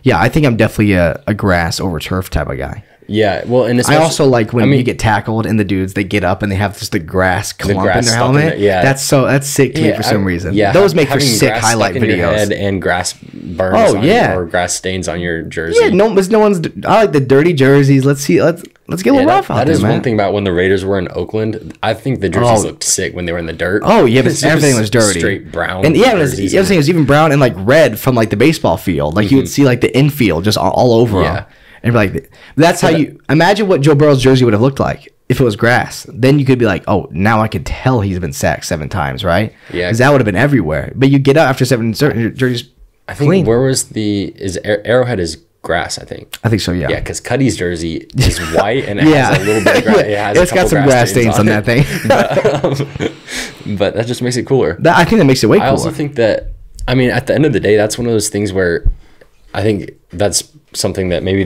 yeah, I think I'm definitely a grass over turf type of guy. Yeah, well, and I also like when you get tackled and the dudes, they get up and they have just the grass clump in their helmet. That's sick to me for some reason. Yeah, those make for sick highlight videos. And grass burns or grass stains on your jersey. Yeah, no one's. I like the dirty jerseys. Let's get a little rough out there, man. That is one thing about when the Raiders were in Oakland. I think the jerseys looked sick when they were in the dirt. Oh yeah, but everything was dirty, straight brown. And yeah, it was even brown and like red from like the baseball field. Like you would see like the infield just all over them. And be like, that's how you imagine what Joe Burrow's jersey would have looked like if it was grass. Then you could be like, oh, now I could tell he's been sacked 7 times, right? Yeah, because that would have been everywhere. But you get up after 7 jerseys. I think clean. Where was is Arrowhead is grass, I think. I think so, yeah. Yeah, because Cudi's jersey is white and it has a little bit of grass. It's got some grass stains on that thing. But that just makes it cooler. I think that makes it way cooler. I also think that, I mean, at the end of the day, that's one of those things where I think that's something that maybe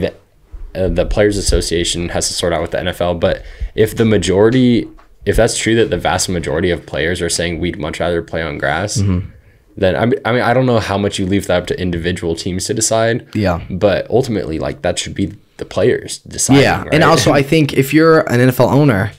the Players Association has to sort out with the NFL. But if that's true, that the vast majority of players are saying we'd much rather play on grass, then I mean, I don't know how much you leave that up to individual teams to decide. Yeah. But ultimately, like, that should be the players deciding. Yeah. Right? And also, I think if you're an NFL owner,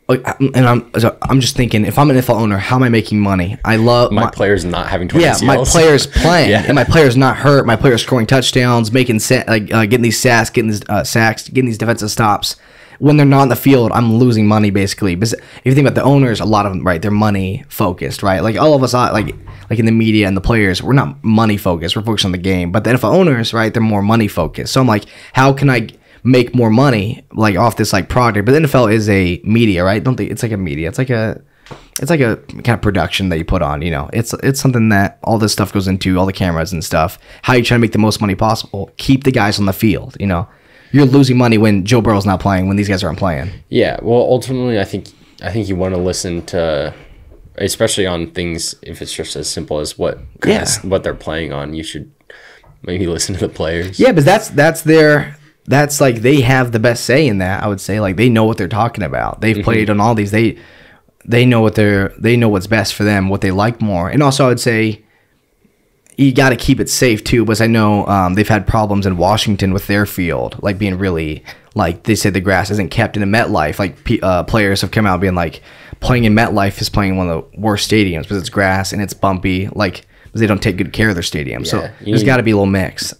and I'm just thinking, if I'm an NFL owner, how am I making money? I love my players not having torn ACLs. My players playing, and my players not hurt. My players scoring touchdowns, making getting these sacks, getting these defensive stops. When they're not in the field, I'm losing money basically. Because if you think about the owners, a lot of them, right, they're money focused, right? Like all of us, like in the media and the players, we're not money focused. We're focused on the game. But the NFL owners, right, they're more money focused. So I'm like, how can I make more money like off this like project? But the NFL is a media, right? Don't think it's like a media. It's like a kind of production that you put on. You know, it's something that all this stuff goes into, all the cameras and stuff. How you try to make the most money possible? Keep the guys on the field. You know. You're losing money when Joe Burrow's not playing, when these guys aren't playing. Yeah, well, ultimately, I think you want to listen to, especially on things, if it's just as simple as what they're playing on, you should maybe listen to the players. Yeah, but that's like they have the best say in that. I would say like they know what they're talking about. They've played on all these. They know they know what's best for them, what they like more, and also I would say, you got to keep it safe too, because I know they've had problems in Washington with their field, like being really, like they said the grass isn't kept in a MetLife. Like players have come out being like, playing in MetLife is playing one of the worst stadiums because it's grass and it's bumpy, like because they don't take good care of their stadium. Yeah, so there's got to be a little mix.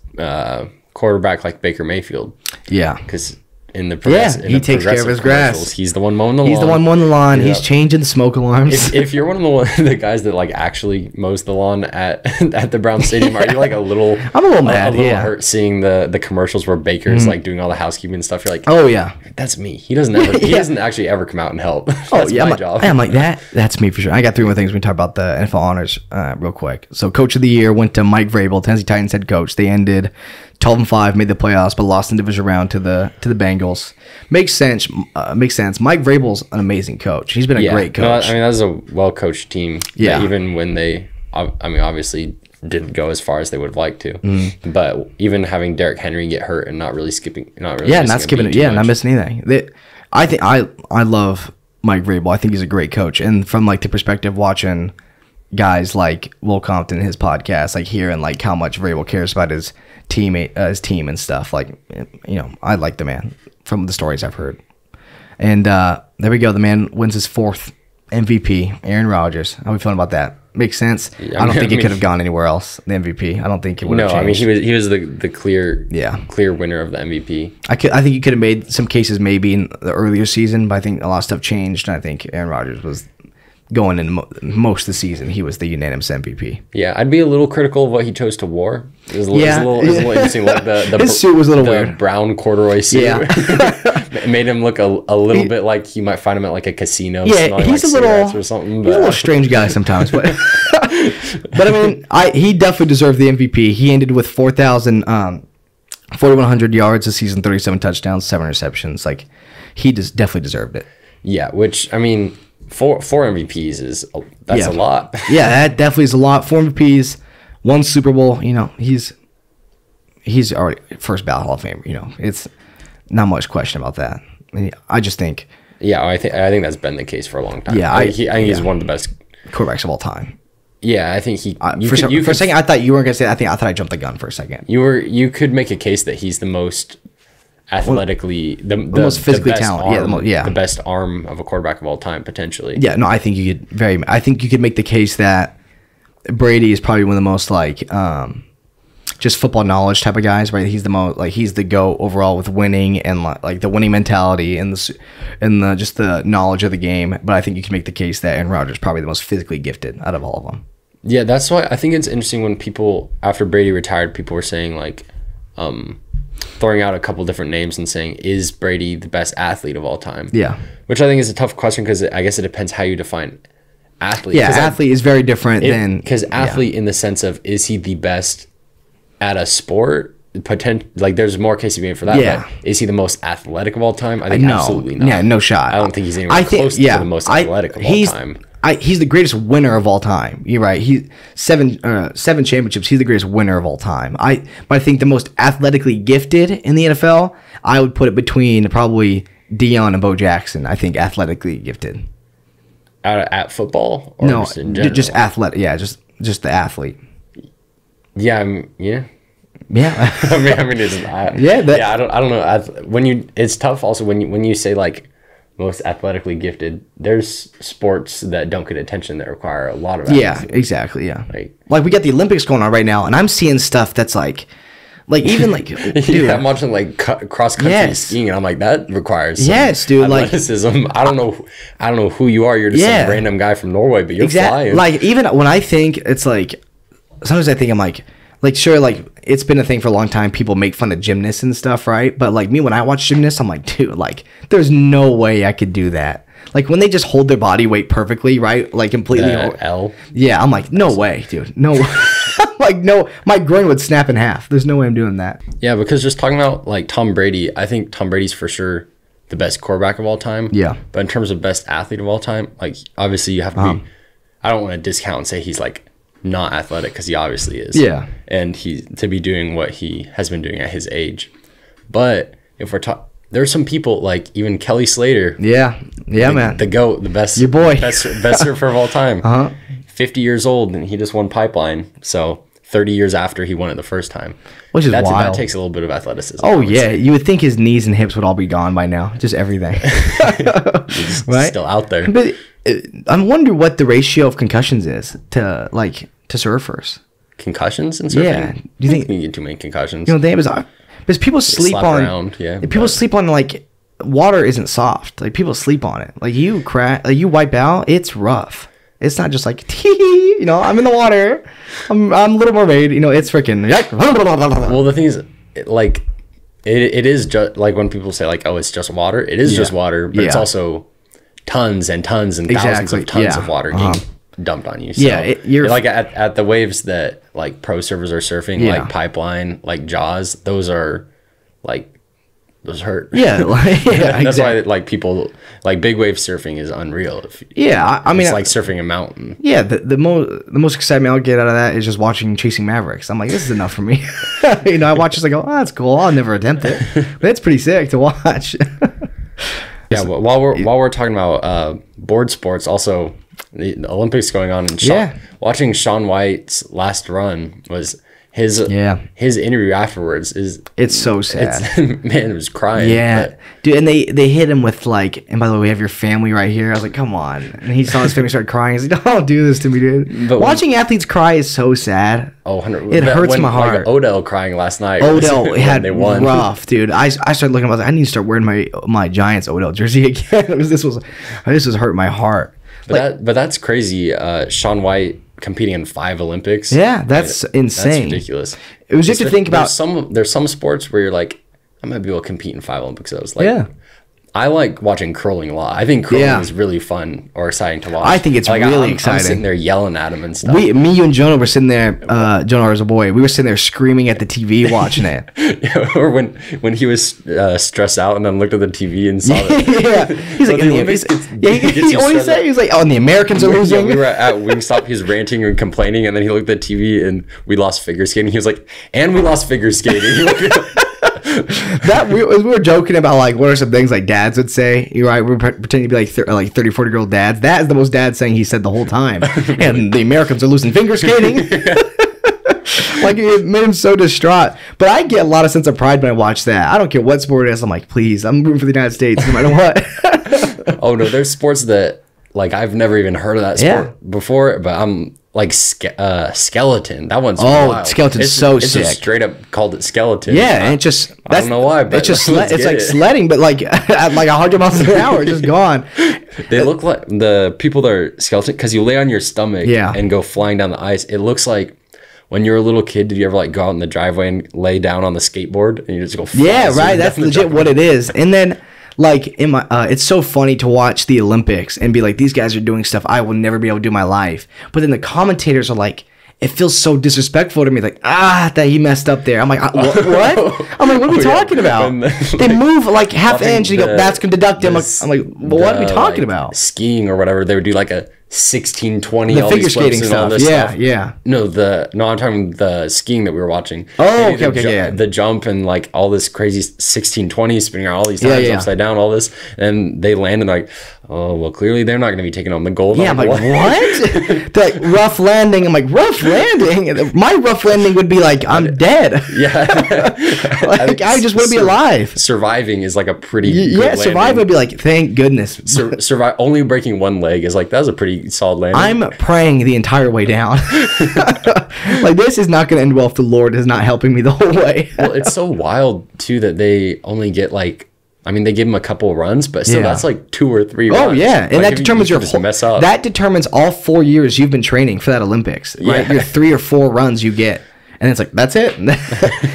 Quarterback like Baker Mayfield. Yeah, because he takes care of his grass. He's the one mowing the lawn. He's the one mowing the lawn. Yep. He's changing smoke alarms. If you're one of the guys that like actually mows the lawn at the Brown Stadium, are you like a little? I'm a little mad. A little hurt seeing the commercials where Baker's like doing all the housekeeping and stuff. You're like, oh yeah, that's me. He doesn't actually ever come out and help. That's my job. I'm like that. That's me for sure. I got three more things we talk about the NFL honors real quick. So Coach of the Year went to Mike Vrabel, Tennessee Titans head coach. They ended 12-5, made the playoffs, but lost in division round to the Bengals. Makes sense. Mike Vrabel's an amazing coach. He's been a great coach. No, I mean, that was a well-coached team. Yeah. Even when they, I mean, obviously didn't go as far as they would have liked to. But even having Derrick Henry get hurt and not missing anything. I love Mike Vrabel. I think he's a great coach. And from like the perspective watching guys like Will Compton and his podcast, like hearing like how much Vrabel cares about his team and stuff, like, you know, I like the man from the stories I've heard. And there we go. The man wins his 4th MVP. Aaron Rodgers. How are we feeling about that? Makes sense. I don't think it could have gone anywhere else. The MVP. I don't think it would have changed. I mean, he was the clear winner of the MVP. I think you could have made some cases maybe in the earlier season, but I think a lot of stuff changed, and I think Aaron Rodgers was going in most of the season. He was the unanimous MVP. Yeah, I'd be a little critical of what he chose to wear. It was a little interesting. Like his suit was a little weird. Brown corduroy suit. Yeah. It made him look a little bit like you might find him at like a casino. Yeah, he's like a little or something. He's a little strange guy sometimes, but but I mean, he definitely deserved the MVP. He ended with 4,100 yards this season, 37 touchdowns, 7 receptions. Like he definitely deserved it. Yeah, which I mean, four MVPs that's a lot. Yeah, that definitely is a lot. 4 MVPs, 1 Super Bowl. You know, he's already first ballot Hall of Famer. You know, it's not much question about that. I just think. Yeah, I think that's been the case for a long time. Yeah, I think he's one of the best quarterbacks of all time. Yeah, I think he. For a second, I thought you weren't gonna say that. I thought I jumped the gun for a second. You could make a case that he's the most athletically, the most physically talented. The best arm of a quarterback of all time, potentially. Yeah, no, I think you could I think you could make the case that Brady is probably one of the most like just football knowledge type of guys, right? He's the most like he's the GOAT overall with winning and like the winning mentality and the just the knowledge of the game. But I think you can make the case that Aaron Rodgers is probably the most physically gifted out of all of them. Yeah, that's why I think it's interesting when people after Brady retired, people were saying like, throwing out a couple different names and saying, is Brady the best athlete of all time? Yeah, which I think is a tough question because I guess it depends how you define athlete. Yeah, athlete is very different than because athlete in the sense of is he the best at a sport like there's more case of being for that. Yeah. But is he the most athletic of all time? I think No. absolutely not. Yeah, no shot. I don't think he's anywhere close to the most athletic of all time. He's the greatest winner of all time. You're right. He's seven championships. He's the greatest winner of all time. But I think the most athletically gifted in the NFL, I would put it between probably Deion and Bo Jackson. I think athletically gifted. At football? Or No, just in general? just athletic. Yeah, just the athlete. Yeah, yeah. Yeah. I mean, it's not. Yeah, I don't know. It's tough also when you say like most athletically gifted. There's sports that don't get attention that require a lot of athleticism. Yeah, exactly. Yeah, like we got the Olympics going on right now, and I'm seeing stuff that's like even like dude, yeah, I'm watching like cross country skiing, and I'm like, that requires some athleticism. I don't know who you are. You're just some random guy from Norway, but you're flying. Like even when I think it's like sometimes I think I'm like sure, like it's been a thing for a long time. People make fun of gymnasts and stuff, right? But like me, when I watch gymnasts, I'm like, dude, like there's no way I could do that. Like when they just hold their body weight perfectly, right? Like completely. L. Yeah, I'm like, no way, dude. No. Like no, my groin would snap in half. There's no way I'm doing that. Yeah, because just talking about like Tom Brady, I think Tom Brady's for sure the best quarterback of all time. Yeah. But in terms of best athlete of all time, like obviously you have to be. I don't want to discount and say he's like not athletic because he obviously is. Yeah. And he to be doing what he has been doing at his age. But if we're talking, there's some people like even Kelly Slater. Yeah, man. The GOAT, the best. Your boy. Best surfer of all time. 50 years old and he just won Pipeline. So 30 years after he won it the first time. Which is wild. That takes a little bit of athleticism. Oh, yeah. You would think his knees and hips would all be gone by now. Just everything. Right? Still out there. But I wonder what the ratio of concussions is to surfers. Concussions in surfing? Yeah. Do you think you get too many concussions? You know, because people sleep on around, people sleep on like water isn't soft. Like people sleep on it. Like you crack, like you wipe out, it's rough. It's not just like you know, I'm in the water. I'm Little Mermaid. You know, it's freaking. Well, the thing is, it is just like when people say like, oh, it's just water. It is just water, but it's also tons and tons and thousands of tons of water getting dumped on you. So you're like at the waves that like pro surfers are surfing, like Pipeline, like Jaws. Those are like. Those hurt. Yeah, that's why like people like big wave surfing is unreal. I mean, it's like surfing a mountain. Yeah, the most excitement I'll get out of that is just watching Chasing Mavericks. I'm like, this is enough for me. You know, I watch this, I go, oh, that's cool. I'll never attempt it, but it's pretty sick to watch. Yeah, well, while we're talking about board sports, also the Olympics going on, and watching Shaun White's last run was. His interview afterwards it's so sad. Man, it was crying. Yeah, dude, and they hit him with like, and by the way, we have your family right here. I was like, come on, and he saw his family start crying. He's like, don't do this to me, dude. But watching athletes cry is so sad. Oh, it hurts my heart. Like Odell crying last night. Odell had they won. Rough, dude. I started looking. I was like, I need to start wearing my Giants Odell jersey again. This was hurting my heart. But that's crazy. Shaun White competing in 5 Olympics. Yeah, that's insane. That's ridiculous. It was just to think about. There's some sports where you're like, I might be able to compete in 5 Olympics. I was like, I like watching curling a lot. I think curling is really fun or exciting to watch. I think it's like, really exciting. I'm sitting there yelling at him and stuff. Me, you, and Jonah were sitting there. Jonah was a boy. We were sitting there screaming at the TV watching it. Or when he was stressed out and then looked at the TV and saw that. He's like, what did he say? He was like, oh, and the Americans are losing. We were at Wingstop. He was ranting and complaining, and then he looked at the TV and we lost figure skating. He was like, and we lost figure skating. We were joking about like what are some things like dads would say. You're right. We're pretending to be like 30, 40-year-old dads. That is the most dad saying he said the whole time. And the Americans are losing figure skating. Like it made him so distraught. But I get a lot of sense of pride when I watch that. I don't care what sport it is. I'm like, please, I'm rooting for the United States no matter what. Oh no, there's sports that like I've never even heard of that sport before, but I'm like skeleton. That one's wild. Skeleton's sick. Just straight up called it skeleton. Yeah, and it just I don't know why, but it's just it's like sledding, but like at like 100 miles an hour, just gone. They look like the people that are skeleton because you lay on your stomach and go flying down the ice. It looks like when you're a little kid, did you ever like go out in the driveway and lay down on the skateboard and you just go? Yeah, right. That's legit what it is. And then. Like in my, it's so funny to watch the Olympics and be like, these guys are doing stuff I will never be able to do in my life. But then the commentators are like, it feels so disrespectful to me. Like, that he messed up there. I'm like, what? I'm like, what are we talking about? They move like half inch and you go, that's going to deduct him. I'm like, well, what are we talking about? Skiing or whatever, they would do like a 16-20, the figure skating stuff. Yeah. No, I'm talking the skiing that we were watching. Oh, okay. The jump and like all this crazy 16-20 spinning around all these times upside down, all this, and they landed like, oh well, clearly they're not going to be taking home the gold. Yeah, I'm like, what? They're like, rough landing. I'm like, rough landing? My rough landing would be like, I'm dead. Yeah. Like, I just want to be alive. Surviving is like a pretty good surviving landing. would be like, thank goodness. Only breaking one leg is like, that's a pretty solid landing. I'm praying the entire way down. Like, this is not going to end well if the Lord is not helping me the whole way. Well, it's so wild too that they only get like, I mean, they give him a couple of runs, but still that's like 2 or 3 runs. Oh yeah, and like that determines your whole, mess up. That determines all 4 years you've been training for that Olympics, right? Your 3 or 4 runs you get. And it's like, that's it.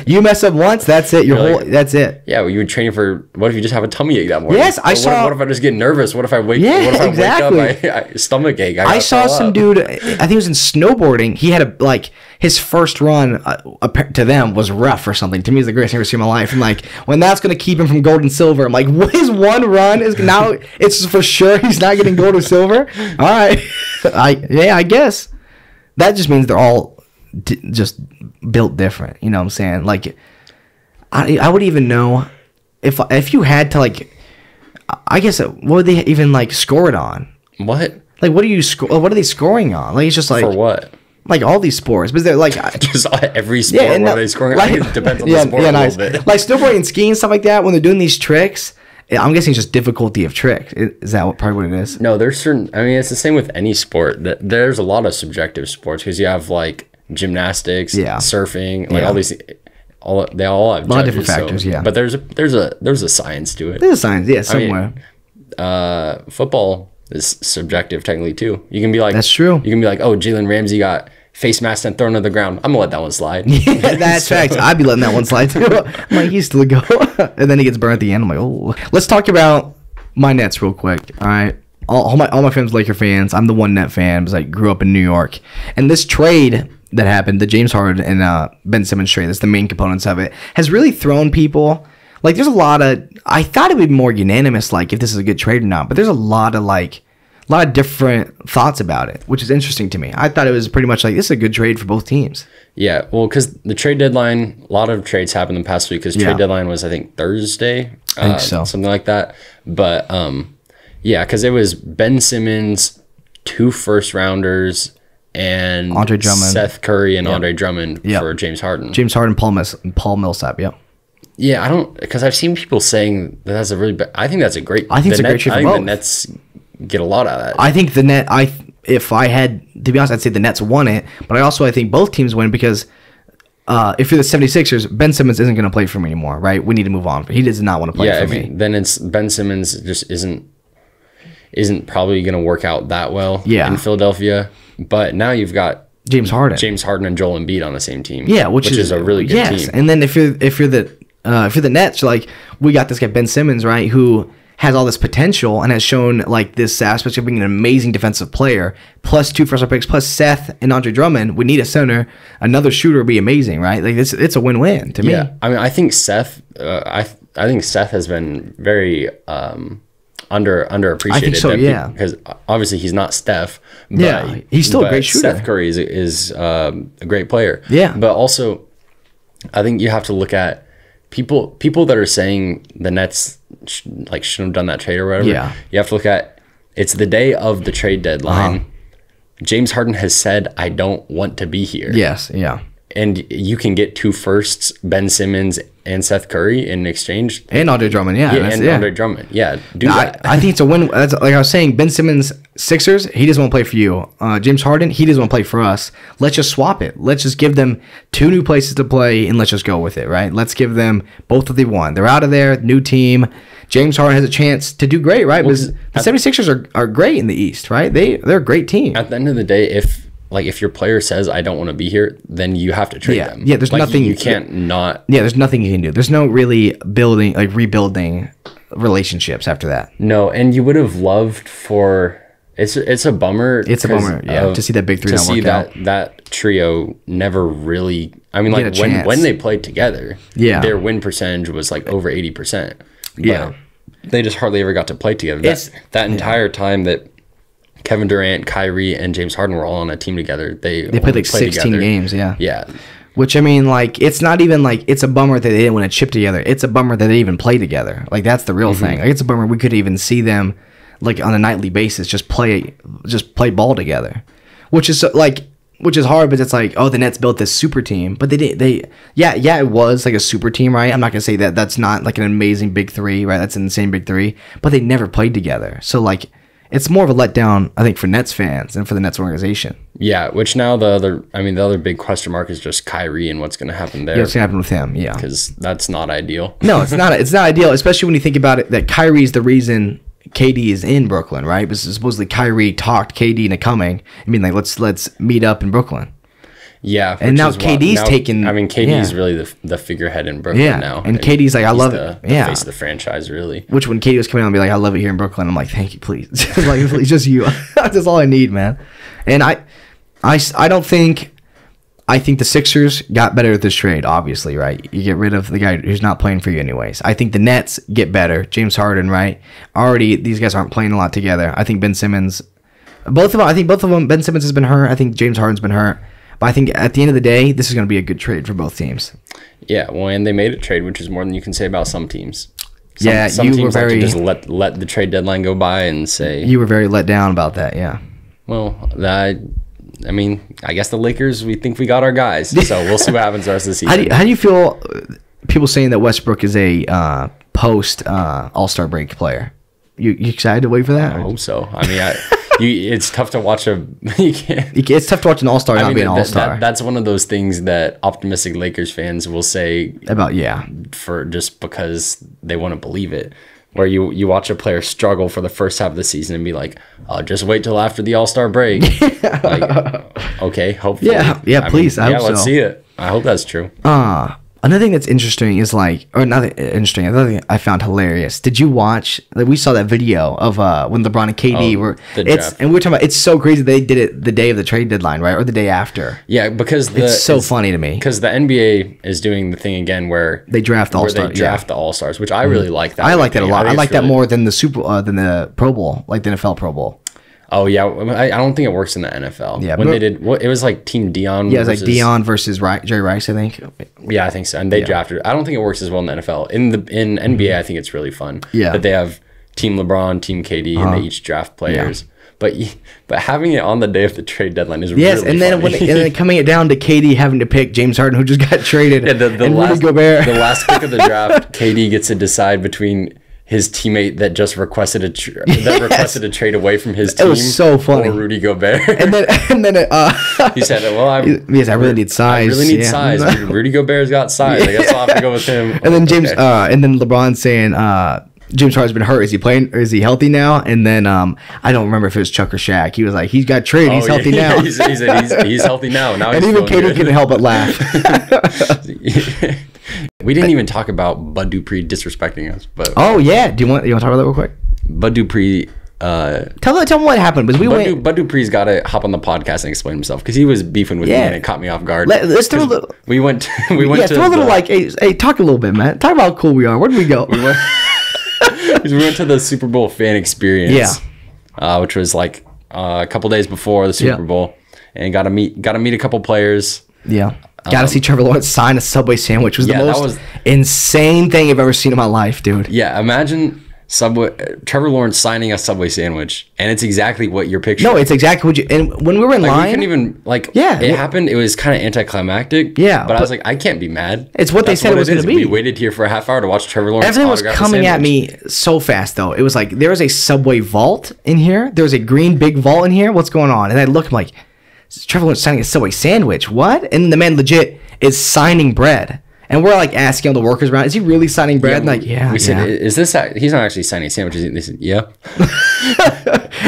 You mess up once, that's it. That's it. Yeah, well, you would train for, what if you just have a tummy ache that morning? Yes, I saw. What if I just get nervous? What if I wake up, stomach ache? I saw some dude, I think he was in snowboarding. He had his first run to them was rough or something. To me, it's the greatest thing I've ever seen in my life. And like, when that's going to keep him from gold and silver, I'm like, his one run is now, it's for sure he's not getting gold or silver. All right. I guess. That just means they're all just built different, you know what I'm saying? Like, I would even know if you had to, like, I guess what would they even like score it on? What? Like, what are they scoring on? Like, it's just like, for what? Like all these sports, but they're like just every sport. Yeah, what are they scoring? Like, it depends on the sport a little bit. Like snowboarding and skiing and stuff like that. When they're doing these tricks, I'm guessing it's just difficulty of trick. Is that probably what it is? No, there's certain. I mean, it's the same with any sport. There's a lot of subjective sports because you have like gymnastics, surfing, like all these. They all have a lot of different factors. But there's a science to it. There's a science, somewhere. I mean, football is subjective technically too. You can be like, that's true. You can be like, oh, Jalen Ramsey got face masked and thrown to the ground. I'm gonna let that one slide. Yeah, that's facts. I'd be letting that one slide too. I'm like, he's still a go. And then he gets burnt at the end. I'm like, oh. Let's talk about my Nets real quick. All right. All my friends are Laker fans. I'm the one Net fan because I grew up in New York. And this trade that happened, the James Harden and Ben Simmons trade, that's the main components of it, has really thrown people. Like, there's a lot of, I thought it would be more unanimous, like, if this is a good trade or not. But there's a lot of different thoughts about it, which is interesting to me. I thought it was pretty much like, this is a good trade for both teams. Yeah, well, because the trade deadline, a lot of trades happened the past week because trade deadline was, I think, Thursday. I think so. Something like that. But, yeah, because it was Ben Simmons, 2 first-rounders, and Andre Drummond, Seth Curry, and Andre Drummond for James Harden. James Harden, Paul Millsap, Yeah, I don't, because I've seen people saying that's a really, I think that's a great. I think it's a great trade for both. I think the Nets get a lot out of that. I think the Net. If I had to be honest, I'd say the Nets won it, but I think both teams win because if you're the 76ers, Ben Simmons isn't going to play for me anymore, right? We need to move on. He does not want to play for me. Then it's Ben Simmons just isn't probably going to work out that well in Philadelphia. But now you've got James Harden and Joel Embiid on the same team. Yeah, which is a really good team. And then if you're the Nets, you're like, we got this guy Ben Simmons, right, who has all this potential and has shown like this aspect of being an amazing defensive player, plus 2 first-round picks, plus Seth and Andre Drummond. We need a center, another shooter would be amazing, right? Like it's a win-win to me. Yeah, I mean, I think Seth. I think Seth has been very underappreciated. I think so, because obviously he's not Steph. But, he's still a great shooter. Seth Curry is a great player. Yeah, but also, I think you have to look at people that are saying the Nets shouldn't have done that trade or whatever. Yeah, you have to look at it's the day of the trade deadline. James Harden has said, "I don't want to be here." Yes, yeah. And you can get 2 firsts, Ben Simmons and Seth Curry in exchange. And Andre Drummond, Andre Drummond. Yeah, do that. I think it's a win. That's, like I was saying, Ben Simmons, Sixers, he doesn't want to play for you. James Harden, he doesn't want to play for us. Let's just swap it. Let's just give them 2 new places to play, and let's just go with it, right? Let's give them both what they want. They're out of there, new team. James Harden has a chance to do great, right? Because the 76ers are great in the East, right? They're a great team. At the end of the day, if your player says I don't want to be here, then you have to trade them. Yeah, there's nothing you can't not. Yeah, there's nothing you can do. There's no really rebuilding relationships after that. No, and you would have loved for It's a bummer. It's a bummer, yeah, to see that big three to not see work out. that trio never really. I mean, like when they played together, yeah, their win percentage was like over 80%. Yeah, they just hardly ever got to play together. That entire time that Kevin Durant, Kyrie, and James Harden were all on a team together, they played like 16 together. games. Yeah, yeah. Which, I mean, like, it's not even like it's a bummer that they didn't win a chip together. It's a bummer that they even play together. Like, that's the real thing. Like, it's a bummer we could even see them, like, on a nightly basis, just play ball together. Which is hard, but it's like, oh, the Nets built this super team. But it was like a super team, right? I'm not going to say that that's not like an amazing big three, right? That's an insane big three. But they never played together. So, like, it's more of a letdown, I think, for Nets fans and for the Nets organization. Yeah, which now the other big question mark is just Kyrie and what's going to happen there. Yeah, what's going to happen with him, yeah. Because that's not ideal. No, it's not ideal, especially when you think about it, that Kyrie's the reason KD is in Brooklyn, right? Because supposedly Kyrie talked KD into coming. I mean, like, let's meet up in Brooklyn. Yeah, and now KD's taking. I mean, KD's really the figurehead in Brooklyn now. And KD's like, I love it. The face of the franchise, really. Which when KD was coming out and be like, I love it here in Brooklyn, I'm like, thank you, please. Like, it's just you. That's all I need, man. And I don't think. I think the Sixers got better with this trade, obviously, right? You get rid of the guy who's not playing for you anyways. I think the Nets get better. James Harden, right? Already, these guys aren't playing a lot together. I think Ben Simmons, both of them, Ben Simmons has been hurt. I think James Harden's been hurt. But I think at the end of the day, this is going to be a good trade for both teams. Yeah, well, and they made a trade, which is more than you can say about some teams. Some teams were very like to just let the trade deadline go by and say you were very let down about that. Yeah. Well, I mean, I guess the Lakers, we think we got our guys, so we'll see what happens the rest of the season. How do you feel? People saying that Westbrook is a post All-Star break player. You excited to wait for that? I hope so. I mean, it's tough to watch it's tough to watch an All-Star not be an All-Star. That's one of those things that optimistic Lakers fans will say about for just because they want to believe it. Where you watch a player struggle for the first half of the season and be like, oh, just wait till after the All-Star break. Like, okay, hopefully. Yeah, please. I hope so. Let's see it. I hope that's true. Another thing that's interesting is like, or not interesting, another thing I found hilarious. Did you watch, like, we saw that video of when LeBron and KD were, and we were talking about, it's so crazy they did it the day of the trade deadline, right? Or the day after. Yeah, because it's so funny to me. Because the NBA is doing the thing again where they draft All-Stars. They draft the All-Stars, which I really like that. I like that a lot. I like that more than the Pro Bowl, like the NFL Pro Bowl. Oh, yeah. I don't think it works in the NFL. Yeah, when they did, it was like Team Dion. Yeah, it was like Dion versus Jerry Rice, I think. Yeah, I think so. And they drafted. I don't think it works as well in the NFL. In NBA, I think it's really fun. Yeah, that they have Team LeBron, Team KD, and they each draft players. Yeah. But having it on the day of the trade deadline is really funny. And then coming it down to KD having to pick James Harden, who just got traded, and Rudy Gobert. The last pick of the draft, KD gets to decide between his teammate that just requested a a trade away from his team. It was so funny. Or Rudy Gobert. And then he said, "Well, I really need size. I really need size. Rudy Gobert's got size. I guess I'll have to go with him." And then and then LeBron saying, James Harden's been hurt. Is he playing? Or is he healthy now? And then I don't remember if it was Chuck or Shaq. He was like, he's got traded. He's healthy now. He said he's healthy now. Now, and even KD couldn't help but laugh. We didn't even talk about Bud Dupree disrespecting us, but oh yeah, do you want to talk about that real quick? Bud Dupree. Tell me what happened. Because Bud Dupree's got to hop on the podcast and explain himself because he was beefing with me and it caught me off guard. Let's throw a little. We went to hey, talk a little bit, man. Talk about how cool we are. Where did we go? We went to the Super Bowl fan experience. Yeah. Which was like a couple days before the Super Bowl, and got to meet a couple players. Yeah. Got to see Trevor Lawrence sign a Subway sandwich. Was the most insane thing I've ever seen in my life, dude. Yeah, imagine Trevor Lawrence signing a Subway sandwich, and it's exactly what you're picturing. No, it's exactly what you. And when we were in line, we couldn't even it happened. It was kind of anticlimactic. Yeah, but I was like, I can't be mad. It's what they said it was going to be. We waited here for a half hour to watch Trevor Lawrence. Everything was coming at me so fast, though. It was like there was a Subway vault in here. There was a green big vault in here. What's going on? And I looked, I'm like, Trevor Lawrence signing a Subway sandwich. What? And the man legit is signing bread. And we're like asking all the workers around, is he really signing bread? And like, yeah. We said, is this, he's not actually signing sandwiches. They said, yeah.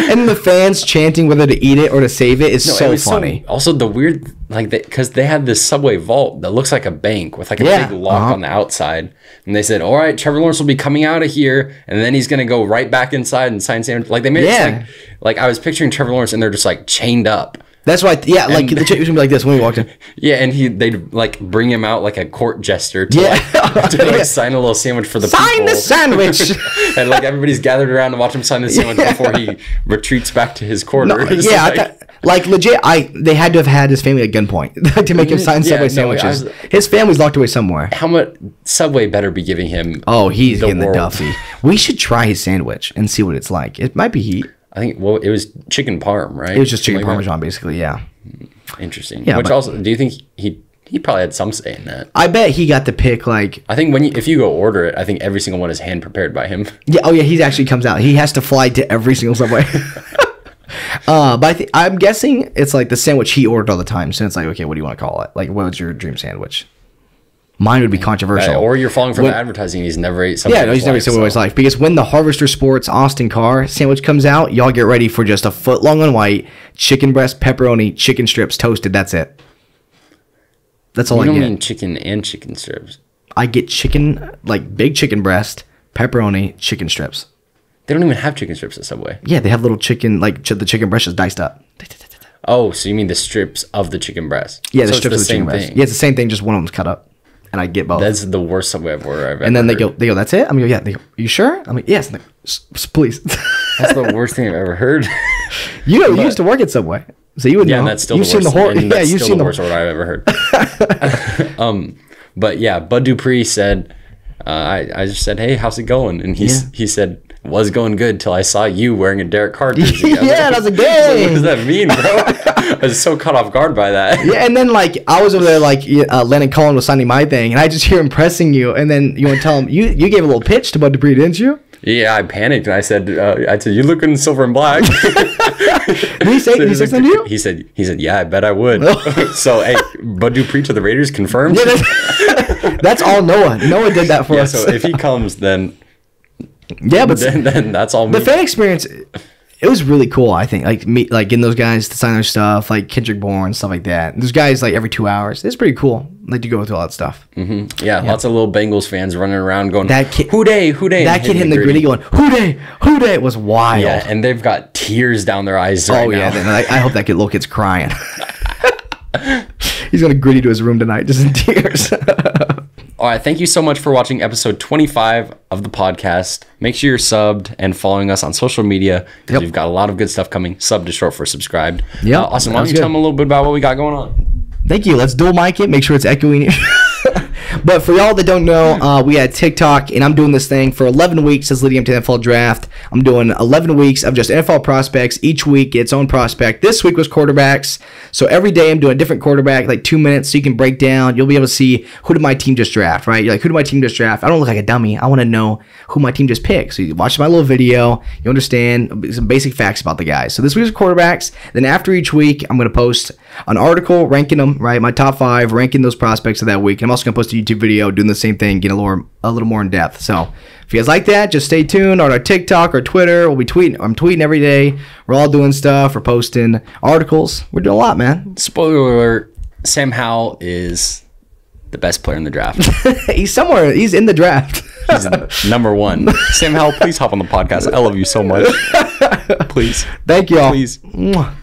And the fans chanting whether to eat it or to save it is so funny. Also, the weird, like, because they had this Subway vault that looks like a bank with like a big lock on the outside. And they said, all right, Trevor Lawrence will be coming out of here. And then he's going to go right back inside and sign sandwiches. Like, they made it like I was picturing Trevor Lawrence and they're just like chained up. That's why, like the chick was gonna be like this when we walked in. Yeah, and they'd like bring him out like a court jester to sign a little sandwich for the people. Sign the sandwich! And like everybody's gathered around to watch him sign the sandwich before he retreats back to his quarters. No, like legit, they had to have had his family at gunpoint to make him sign Subway sandwiches. His family's locked away somewhere. How much Subway better be giving him? Oh, he's getting the Duffy. We should try his sandwich and see what it's like. It might be heat. I think, well, it was chicken parm, right? It was just chicken parmesan, basically, yeah. Interesting. Yeah, which also, do you think he probably had some say in that? I bet he got to pick, like... I think if you go order it, I think every single one is hand prepared by him. Yeah, oh yeah, he actually comes out. He has to fly to every single Subway. But I'm guessing it's like the sandwich he ordered all the time. So it's like, okay, what do you want to call it? Like, what was your dream sandwich? Mine would be controversial. Or you're falling for the advertising. He's never ate something. Yeah, no, he's never ate something in his life. Because when the Harvester Sports Austin Carr sandwich comes out, y'all get ready for just a foot long on white, chicken breast, pepperoni, chicken strips, toasted. That's it. That's all I get. You don't mean chicken and chicken strips. I get chicken, like big chicken breast, pepperoni, chicken strips. They don't even have chicken strips at Subway. Yeah, they have little chicken, like the chicken breast is diced up. Oh, so you mean the strips of the chicken breast? Yeah, the strips of the chicken breast. Yeah, it's the same thing, just one of them's cut up. And I get both. That's the worst Subway order I've ever And then they go, that's it? I'm like, yeah. They go, you sure? I'm like, yes. Like, please. That's the worst thing I've ever heard. You used to work at Subway, so you would know. Yeah, that's still the worst. You've seen the worst order I've ever heard. But yeah, Bud Dupree said, I just said, hey, how's it going? And he said, it was going good till I saw you wearing a Derek Carr jersey. Yeah, that's a game. What does that mean, bro? I was so caught off guard by that. Yeah, and then like I was over there like Lennon Cullen was signing my thing, and I just hear him pressing you, and then you want to tell him you gave a little pitch to Bud Dupree, didn't you? Yeah, I panicked and I said, you look good in silver and black. Did he say something to you? He said, yeah, I bet I would. So, hey, Bud Dupree to the Raiders confirmed. Yeah, that's all Noah. Noah did that for us. So if he comes, then but then that's all me. The fan experience, it was really cool. I think like getting those guys to sign their stuff, like Kendrick Bourne, stuff like that. Those guys like every 2 hours. It's pretty cool. Like to go through all that stuff. Mm-hmm. Yeah, lots of little Bengals fans running around going, who day? That kid hitting the gritty going, who day? It was wild. Yeah, and they've got tears down their eyes right now. I hope that little kid's crying. He's gonna gritty to his room tonight, just in tears. All right, thank you so much for watching episode 25 of the podcast. Make sure you're subbed and following us on social media because we've got a lot of good stuff coming. Subbed is short for subscribed. Yeah, Austin, why don't you tell them a little bit about what we got going on? Thank you. Let's dual mic it. Make sure it's echoing. But for y'all that don't know, we had TikTok, and I'm doing this thing for 11 weeks as leading up to the NFL draft. I'm doing 11 weeks of just NFL prospects. Each week, its own prospect. This week was quarterbacks. So every day, I'm doing a different quarterback, like 2 minutes, so you can break down. You'll be able to see who did my team just draft, right? You're like, who did my team just draft? I don't look like a dummy. I want to know who my team just picked. So you watch my little video. You understand some basic facts about the guys. So this week's quarterbacks. Then after each week, I'm going to post an article ranking them, right? My top 5, ranking those prospects of that week. And I'm also going to post a YouTube video doing the same thing, getting a little more in depth. So if you guys like that, just stay tuned on our TikTok or Twitter. We'll be tweeting. I'm tweeting every day. We're all doing stuff. We're posting articles. We're doing a lot, man. Spoiler alert, Sam Howell is the best player in the draft. He's somewhere. He's in the draft. He's number 1. Sam Howell, please hop on the podcast. I love you so much. Please. Thank you all. Please. Mwah.